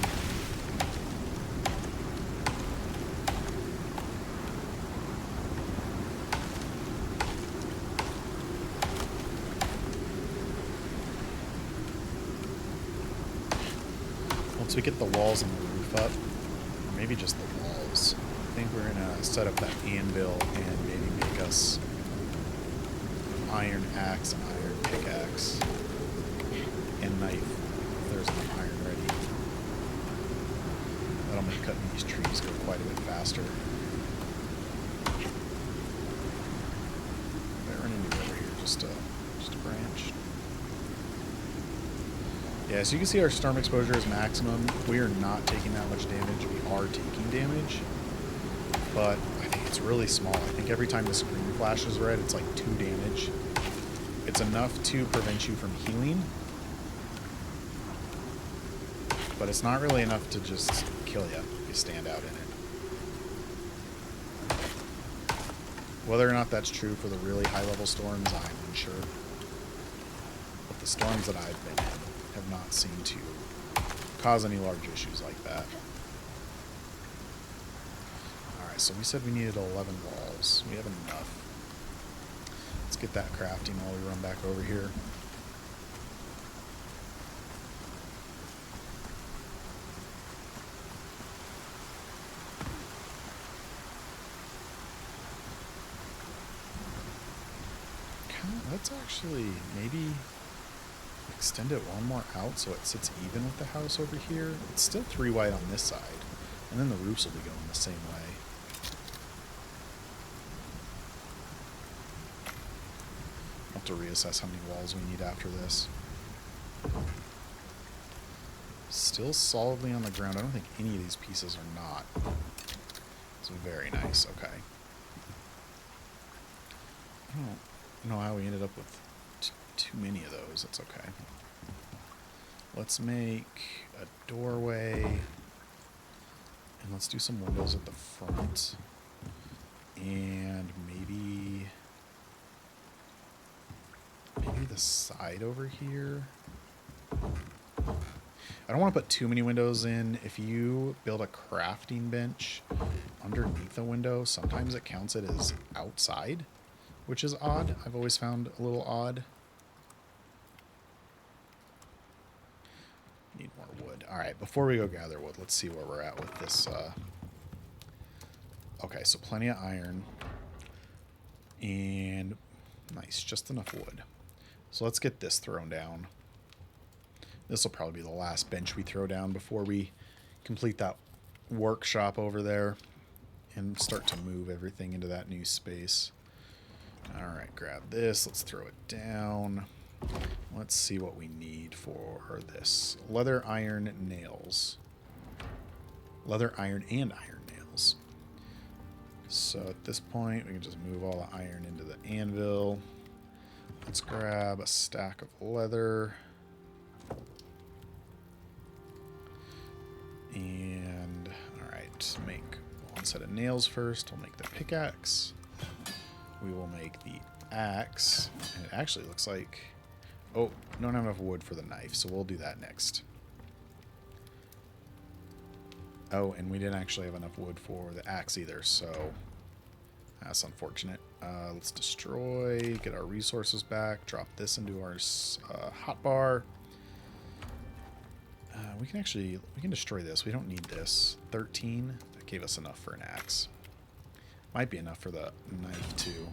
Once we get the walls and the roof up, or maybe just the walls, I think we're going to set up that anvil and maybe make us iron axe and iron pickaxe and knife if there's enough iron ready. That'll make cutting these trees go quite a bit faster. Did I run into over here? Just a branch. Yeah, so you can see our storm exposure is maximum. We are not taking that much damage. We are taking damage, but I think it's really small. I think every time the screen flashes red, it's like 2 damage. It's enough to prevent you from healing, but it's not really enough to just kill you if you stand out in it. Whether or not that's true for the really high-level storms, I'm unsure. But the storms that I've been in have not seemed to cause any large issues like that. Alright, so we said we needed 11 walls. We have enough. Let's get that crafting while we run back over here. Let's actually maybe extend it one more out so it sits even with the house over here. It's still 3 wide on this side, and then the roofs will be going the same way. I'll have to reassess how many walls we need after this. Still solidly on the ground. I don't think any of these pieces are not. It's very nice. Okay. I don't know how we ended up with too many of those. That's okay. Let's make a doorway. And let's do some windows at the front. And maybe the side over here. I don't want to put too many windows in. If you build a crafting bench underneath the window, sometimes it counts it as outside, which is odd. I've always found a little odd. Need more wood. All right, before we go gather wood, let's see where we're at with this. Okay, so plenty of iron. And nice, just enough wood. So let's get this thrown down. This will probably be the last bench we throw down before we complete that workshop over there and start to move everything into that new space. All right, grab this. Let's throw it down. Let's see what we need for this. Leather, iron, nails. Leather, iron, and iron nails. So at this point, we can just move all the iron into the anvil. Let's grab a stack of leather. And, alright, make one set of nails first. We'll make the pickaxe. We will make the axe. And it actually looks like... Oh, don't have enough wood for the knife, so we'll do that next. Oh, and we didn't actually have enough wood for the axe either, so... That's unfortunate. Let's destroy, get our resources back, drop this into our hotbar. We can destroy this. We don't need this. 13, that gave us enough for an axe. Might be enough for the knife too.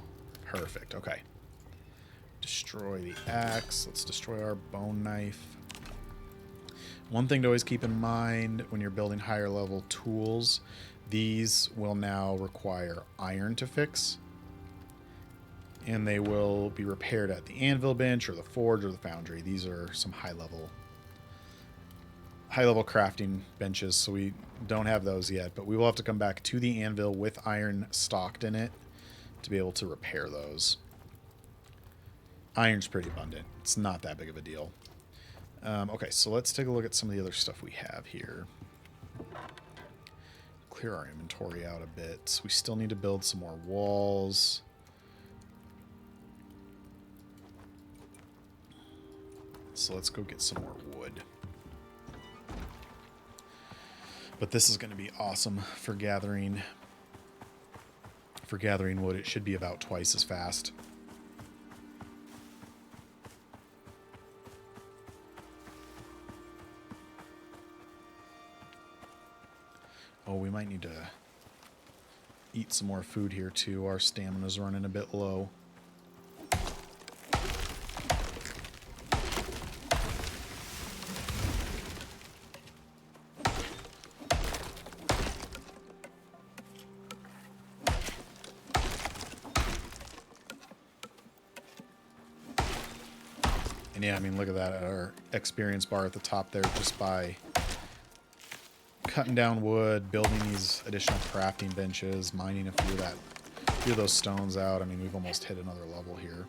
Perfect, okay. Destroy the axe. Let's destroy our bone knife. One thing to always keep in mind when you're building higher level tools, these will now require iron to fix. And they will be repaired at the anvil bench or the forge or the foundry. These are some high level crafting benches, so we don't have those yet, but we will have to come back to the anvil with iron stocked in it to be able to repair those. Iron's pretty abundant. It's not that big of a deal. Okay, so let's take a look at some of the other stuff we have here. Clear our inventory out a bit. We still need to build some more walls. So let's go get some more wood. But this is going to be awesome for gathering wood. It should be about twice as fast. Oh, we might need to eat some more food here too. Our stamina's running a bit low. And yeah, I mean, look at that, our experience bar at the top there, just by cutting down wood, building these additional crafting benches, mining a few of those stones out. I mean, we've almost hit another level here.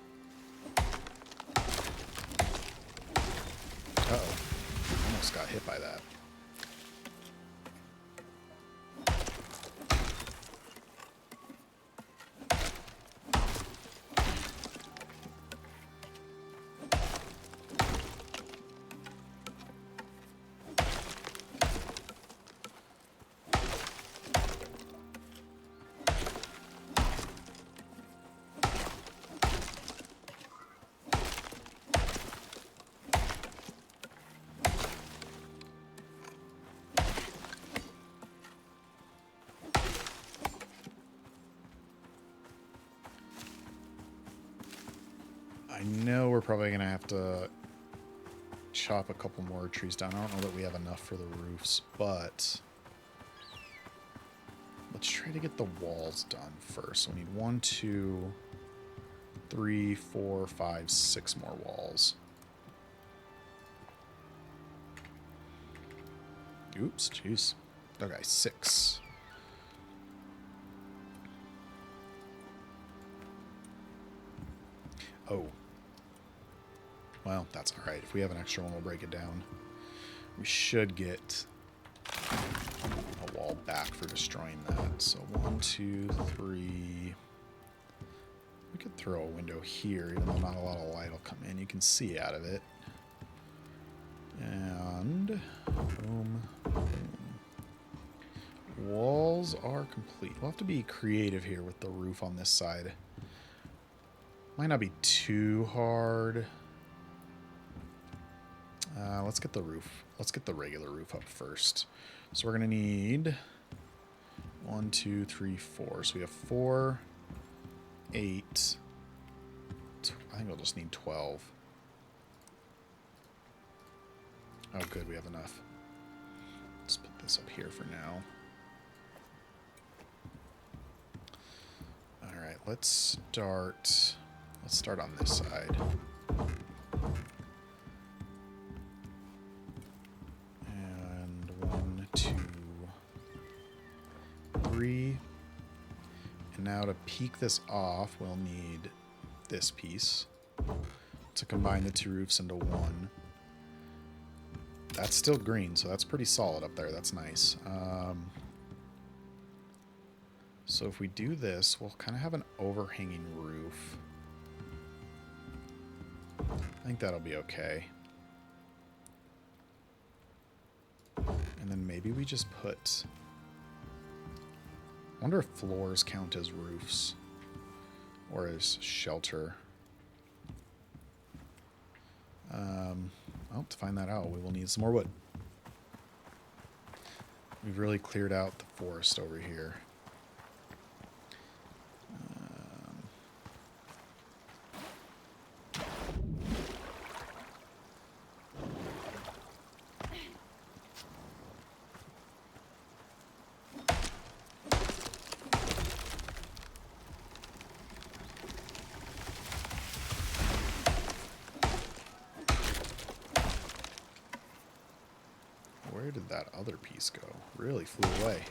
Uh-oh. Almost got hit by that. I know we're probably going to have to chop a couple more trees down. I don't know that we have enough for the roofs, but let's try to get the walls done first. So we need 1, 2, 3, 4, 5, 6 more walls. Oops, jeez. Okay, 6. Oh. Well, that's alright. If we have an extra one, we'll break it down. We should get a wall back for destroying that. So 1, 2, 3. We could throw a window here, even though not a lot of light will come in. You can see out of it. And boom, boom. Walls are complete. We'll have to be creative here with the roof on this side. Might not be too hard. Let's get the roof. Let's get the regular roof up first. So we're going to need 1, 2, 3, 4. So we have 4, 8. I think we'll just need 12. Oh, good. We have enough. Let's put this up here for now. All right, let's start on this side. And 1, 2, 3. And now to peak this off, we'll need this piece to combine the two roofs into one. That's still green, so that's pretty solid up there. That's nice. So if we do this, we'll kind of have an overhanging roof. I think that'll be okay. And then maybe we just put... I wonder if floors count as roofs. or as shelter. Well, to find that out, we will need some more wood. We've really cleared out the forest over here. Where did that other piece go? Really flew away.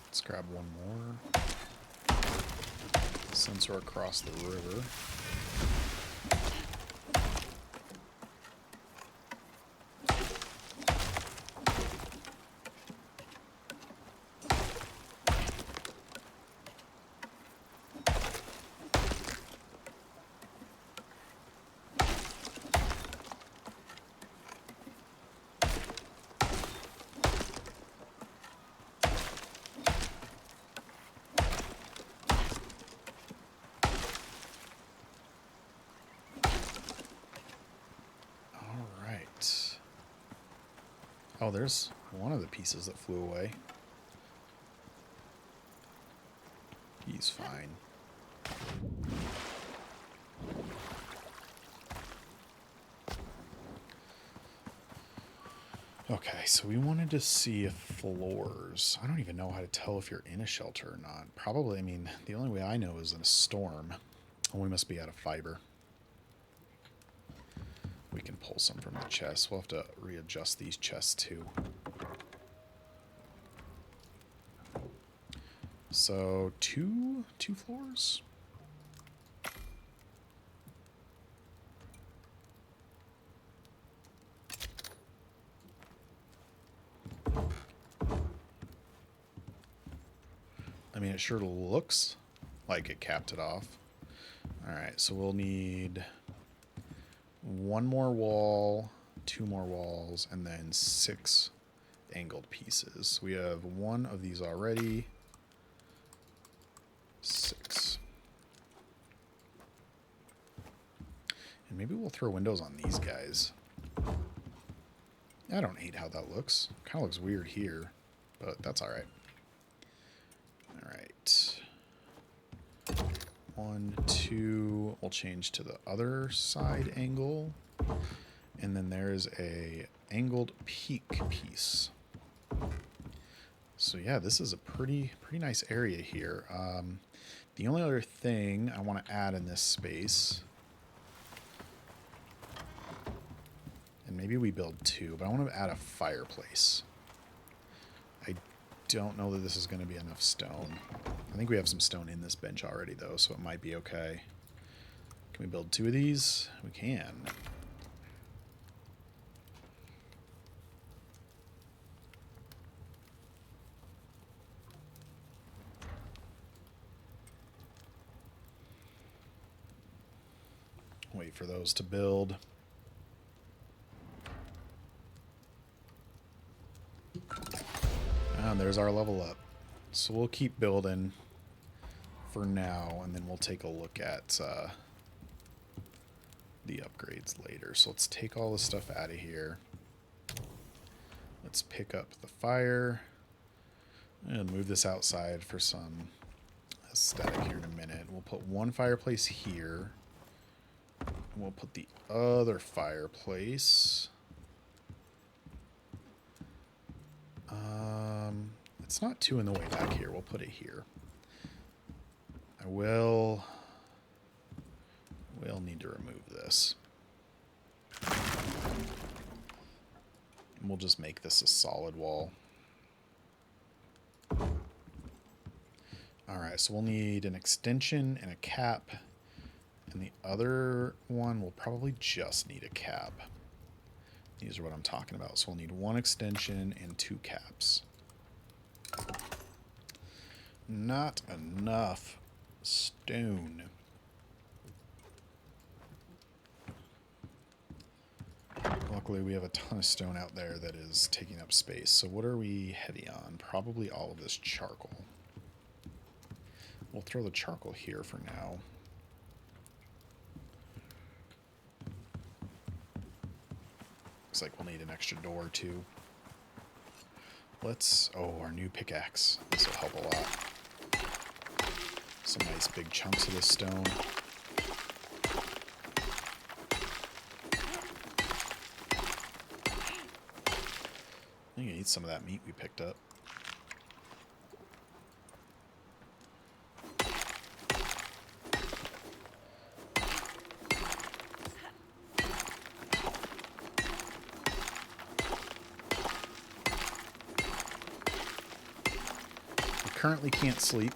Let's grab one more. Since we're across the river. Oh, there's one of the pieces that flew away. He's fine. Okay, so we wanted to see if floors... I don't even know how to tell if you're in a shelter or not. Probably, I mean, the only way I know is in a storm. Oh, we must be out of fiber. We can pull some from the chest. We'll have to readjust these chests too. So two floors? I mean, it sure looks like it capped it off. Alright, so we'll need one more wall, two more walls, and then 6 angled pieces. We have one of these already. 6. And maybe we'll throw windows on these guys. I don't hate how that looks. Kind of looks weird here, but that's alright. Alright. 1, 2. We'll change to the other side angle. And then there's a angled peak piece. So yeah, this is a pretty nice area here. The only other thing I want to add in this space, and maybe we build 2, but I want to add a fireplace. I don't know that this is going to be enough stone. I think we have some stone in this bench already, though, so it might be okay. Can we build 2 of these? We can. Wait for those to build. And there's our level up. So we'll keep building for now, and then we'll take a look at the upgrades later. So let's take all this stuff out of here. Let's pick up the fire and move this outside for some aesthetic here in a minute. We'll put one fireplace here. We'll put the other fireplace. It's not too in the way back here. We'll put it here. I will need to remove this. And we'll just make this a solid wall. Alright, so we'll need an extension and a cap And the other one will probably just need a cap. These are what I'm talking about. So we'll need 1 extension and 2 caps. Not enough stone. Luckily, we have a ton of stone out there that is taking up space. So what are we heavy on? Probably all of this charcoal. We'll throw the charcoal here for now. Looks like we'll need an extra door, too. Oh, our new pickaxe. This will help a lot. Some nice big chunks of this stone. I'm gonna eat some of that meat we picked up. We currently can't sleep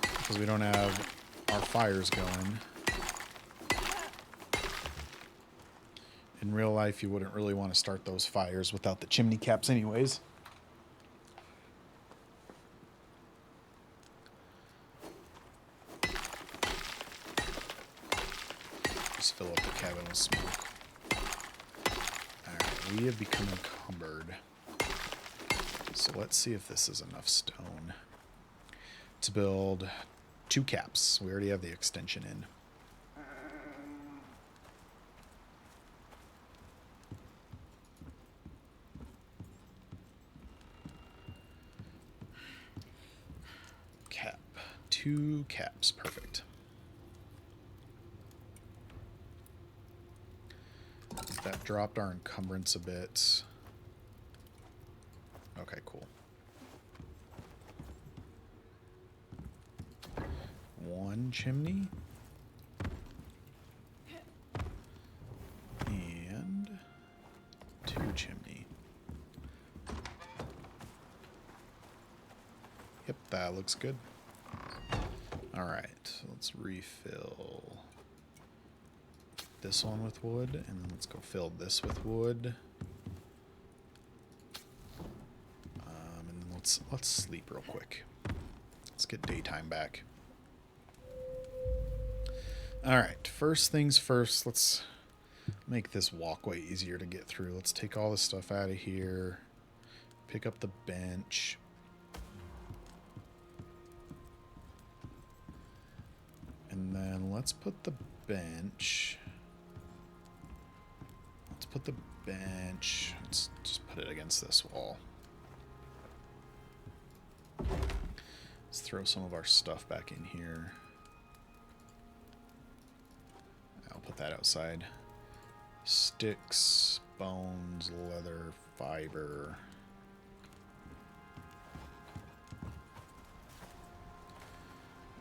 because we don't have our fires going. In real life, you wouldn't really want to start those fires without the chimney caps anyways. Just fill up the cabin with smoke. Alright, we have become encumbered. So let's see if this is enough stone to build 2 caps. We already have the extension in. Cap. 2 caps. Perfect. That dropped our encumbrance a bit. Okay, cool. 1 chimney. And 2 chimney. Yep, that looks good. Alright, let's refill this one with wood, and then let's go fill this with wood. And then let's sleep real quick. Let's get daytime back. Alright, first things first, let's make this walkway easier to get through. Let's take all this stuff out of here. Pick up the bench. And then let's put the bench... Let's just put it against this wall. Let's throw some of our stuff back in here. I'll put that outside. Sticks, bones, leather, fiber.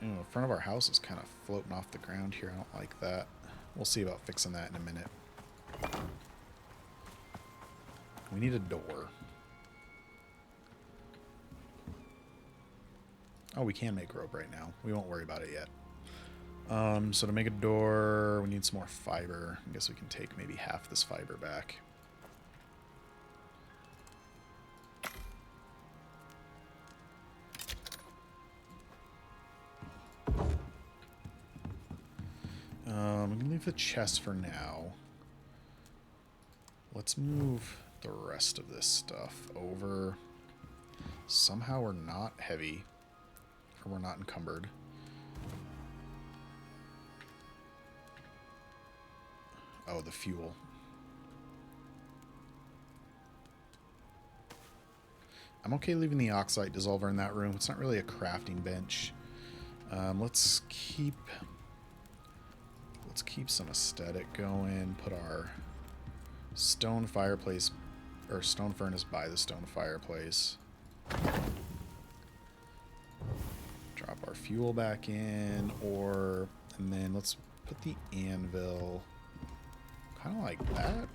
You know, the front of our house is kind of floating off the ground here. I don't like that. We'll see about fixing that in a minute. We need a door. Oh, we can make rope right now. We won't worry about it yet. So to make a door, we need some more fiber. I guess we can take maybe half this fiber back. We can leave the chest for now. Let's move the rest of this stuff over. Somehow we're not heavy, or we're not encumbered. Oh, the fuel. I'm okay leaving the oxide dissolver in that room. It's not really a crafting bench. Let's keep some aesthetic going. Put our stone fireplace or stone furnace by the stone fireplace. Drop our fuel back in, and then let's put the anvil kind of like that.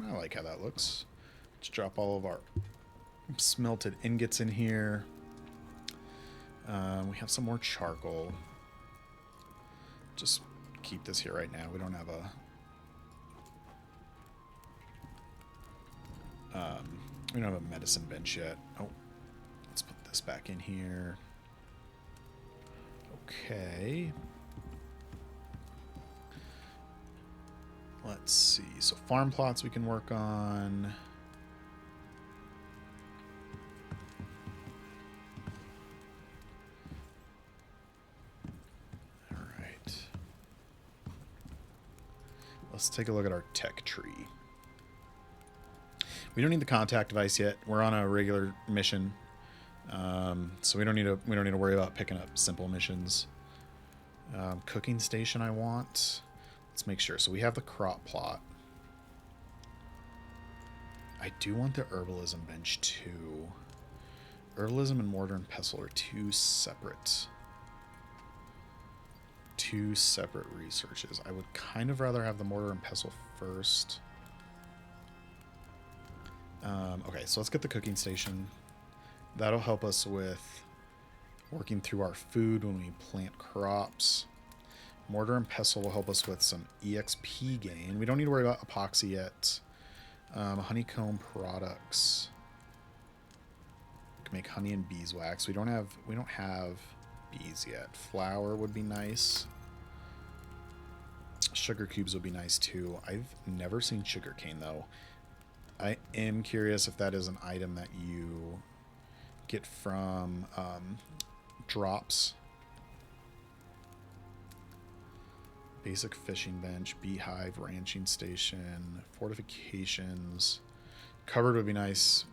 I like how that looks. Let's drop all of our smelted ingots in here. We have some more charcoal. Just keep this here right now. We don't have a medicine bench yet. Oh, let's put this back in here. Okay. Let's see. So farm plots we can work on. All right. Let's take a look at our tech tree. We don't need the contact device yet. We're on a regular mission, so we don't need to worry about picking up simple missions. Cooking station I want. Let's make sure. So we have the crop plot. I do want the herbalism bench too. Herbalism and mortar and pestle are two separate researches. I would kind of rather have the mortar and pestle first. Okay, so let's get the cooking station. That'll help us with working through our food when we plant crops. Mortar and pestle will help us with some EXP gain. We don't need to worry about epoxy yet. Honeycomb products. We can make honey and beeswax. We don't have bees yet. Flour would be nice. Sugar cubes would be nice too. I've never seen sugar cane though. I am curious if that is an item that you get from drops. Basic fishing bench, beehive, ranching station, fortifications. Cupboard would be nice.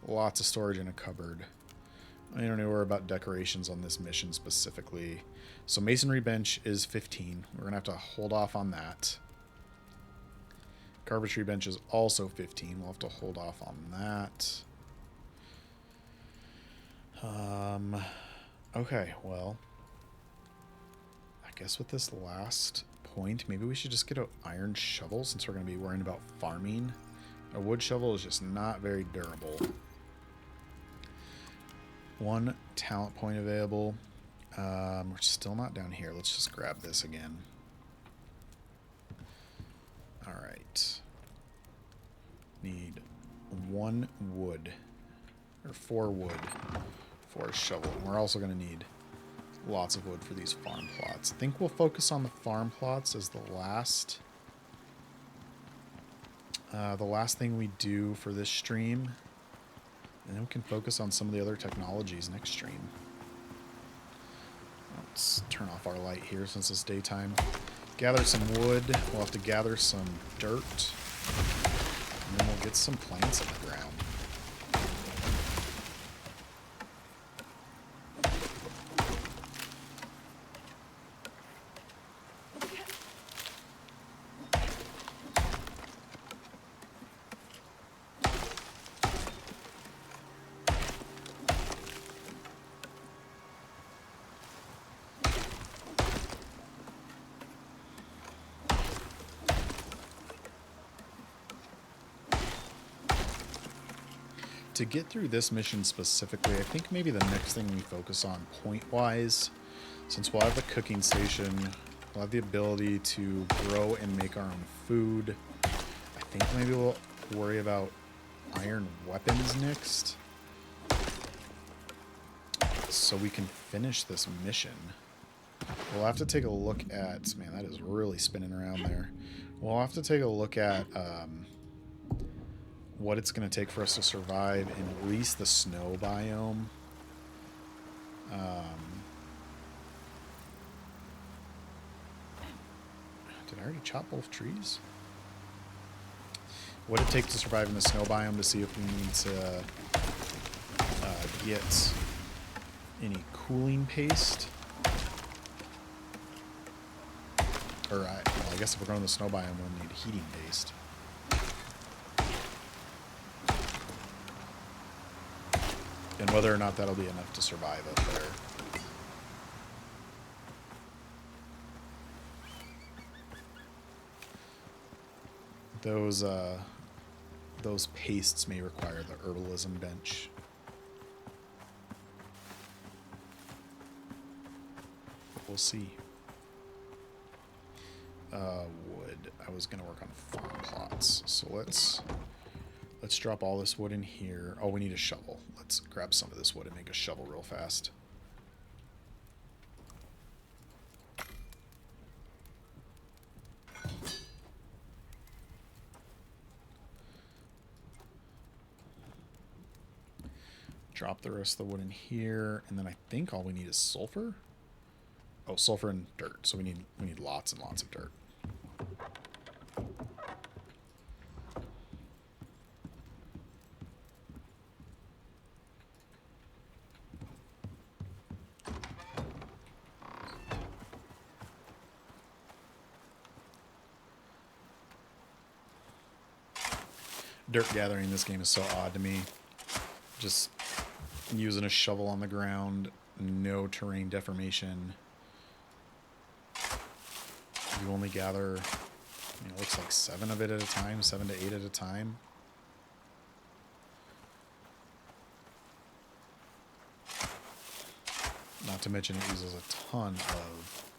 Lots of storage in a cupboard. I don't know about decorations on this mission specifically. So masonry bench is 15. We're going to have to hold off on that. Carpentry bench is also 15. We'll have to hold off on that. Okay, well, I guess with this last point, maybe we should just get an iron shovel since we're going to be worrying about farming. A wood shovel is just not very durable. 1 talent point available. We're still not down here. Let's just grab this again. All right. Need 1 wood, or 4 wood for a shovel. And we're also going to need lots of wood for these farm plots. I think we'll focus on the farm plots as the last thing we do for this stream. And then we can focus on some of the other technologies next stream. Let's turn off our light here since it's daytime. Gather some wood. We'll have to gather some dirt. And then we'll get some plants in the ground. To get through this mission specifically, I think maybe the next thing we focus on point-wise, since we'll have the cooking station, we'll have the ability to grow and make our own food. I think maybe we'll worry about iron weapons next, so we can finish this mission. We'll have to take a look at... Man, that is really spinning around there. We'll have to take a look at... what it's going to take for us to survive in at least the snow biome. Did I already chop both trees? What it takes to survive in the snow biome to see if we need to get any cooling paste. Or, well, I guess if we're going to the snow biome, we'll need heating paste. And whether or not that'll be enough to survive up there. Those pastes may require the herbalism bench. But we'll see. wood. I was going to work on farm plots. So let's drop all this wood in here. Oh, we need a shovel. Let's grab some of this wood and make a shovel real fast. Drop the rest of the wood in here, and then I think all we need is sulfur. Oh, sulfur and dirt. So we need lots and lots of dirt. Dirt gathering in this game is so odd to me. Just using a shovel on the ground, no terrain deformation. You only gather, it looks like 7 of it at a time, 7 to 8 at a time. Not to mention it uses a ton of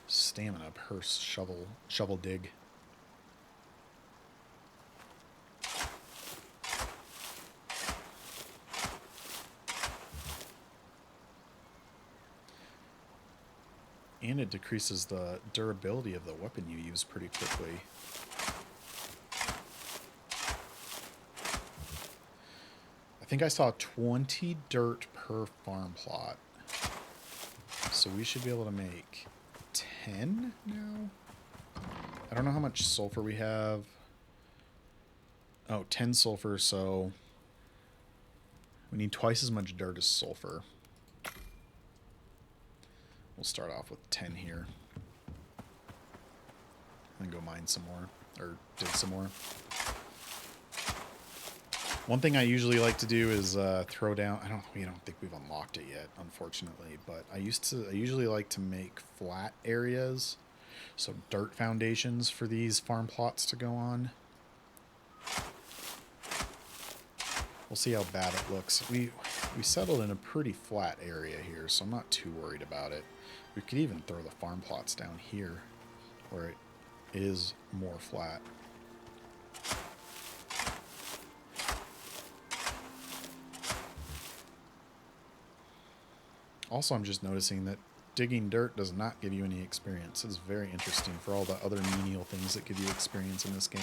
stamina per shovel dig. And it decreases the durability of the weapon you use pretty quickly. I think I saw 20 dirt per farm plot. So we should be able to make 10 now? I don't know how much sulfur we have. Oh, 10 sulfur, so we need twice as much dirt as sulfur. We'll start off with 10 here. And then go mine some more. Or dig some more. One thing I usually like to do is throw down... we don't think we've unlocked it yet, unfortunately. But I usually like to make flat areas. So dirt foundations for these farm plots to go on. We'll see how bad it looks. We settled in a pretty flat area here, so I'm not too worried about it. We could even throw the farm plots down here, where it is more flat. Also, I'm just noticing that digging dirt does not give you any experience. It's very interesting for all the other menial things that give you experience in this game.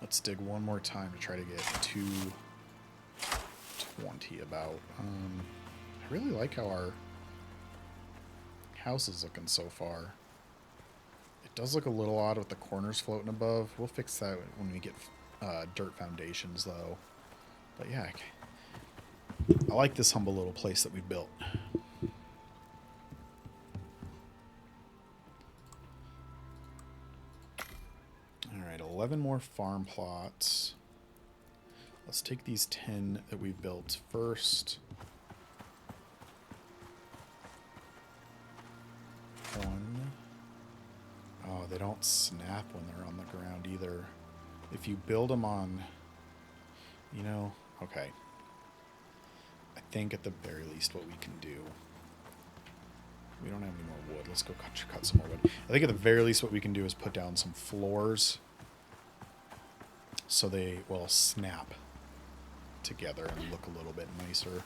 Let's dig one more time to try to get 220 about. I really like how our house is looking so far. It does look a little odd with the corners floating above. We'll fix that when we get dirt foundations, though. But yeah, I like this humble little place that we built. Alright, 11 more farm plots. Let's take these 10 that we built first. 1. Oh, they don't snap when they're on the ground either. If you build them on... okay. I think at the very least what we can do... We don't have any more wood. Let's go cut some more wood. I think at the very least what we can do is put down some floors so they will snap together and look a little bit nicer.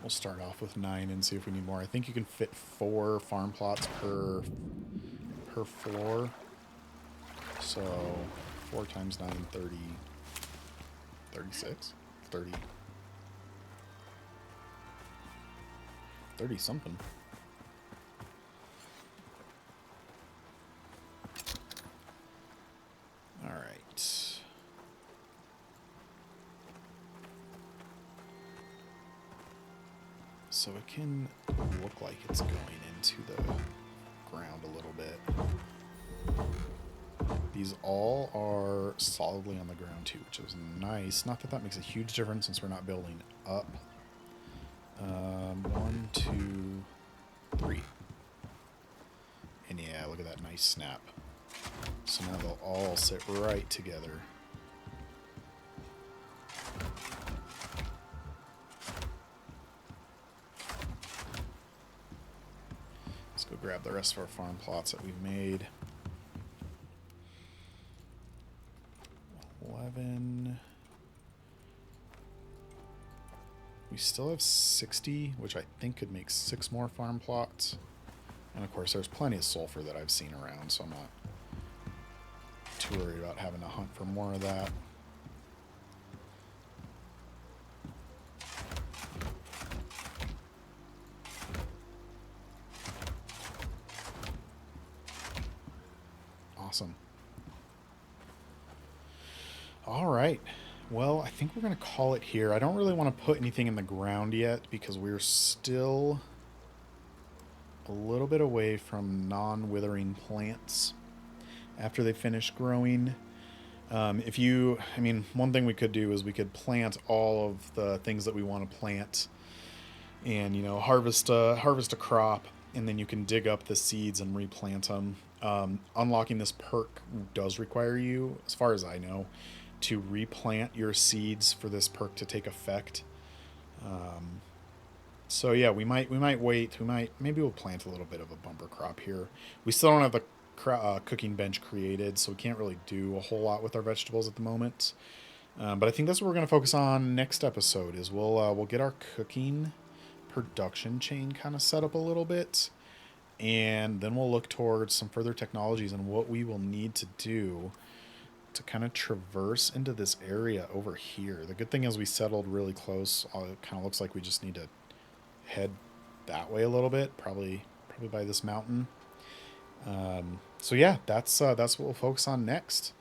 We'll start off with 9 and see if we need more. I think you can fit 4 farm plots per floor. So 4 times 9, 30, 36, 30, 30 something. All right. So it can look like it's going into the ground a little bit. These all are solidly on the ground too, which is nice. Not that that makes a huge difference since we're not building up. 1, 2, 3. And yeah, look at that nice snap. So now they'll all sit right together. Let's go grab the rest of our farm plots that we've made. 11. We still have 60, which I think could make 6 more farm plots. And of course, there's plenty of sulfur that I've seen around, so I'm not too worried about having to hunt for more of that. Awesome. All right. Well, I think we're going to call it here. I don't really want to put anything in the ground yet because we're still a little bit away from non-withering plants after they finish growing. One thing we could do is we could plant all of the things that we want to plant and, harvest a crop, and then you can dig up the seeds and replant them. Unlocking this perk does require you, as far as I know, to replant your seeds for this perk to take effect. So yeah, we might wait. Maybe we'll plant a little bit of a bumper crop here. We still don't have the cooking bench created, so we can't really do a whole lot with our vegetables at the moment. But I think that's what we're going to focus on next episode. Is we'll get our cooking production chain kind of set up a little bit, and then we'll look towards some further technologies and what we will need to do to kind of traverse into this area over here. The good thing is we settled really close. It kind of looks like we just need to head that way a little bit, probably by this mountain. So yeah, that's what we'll focus on next.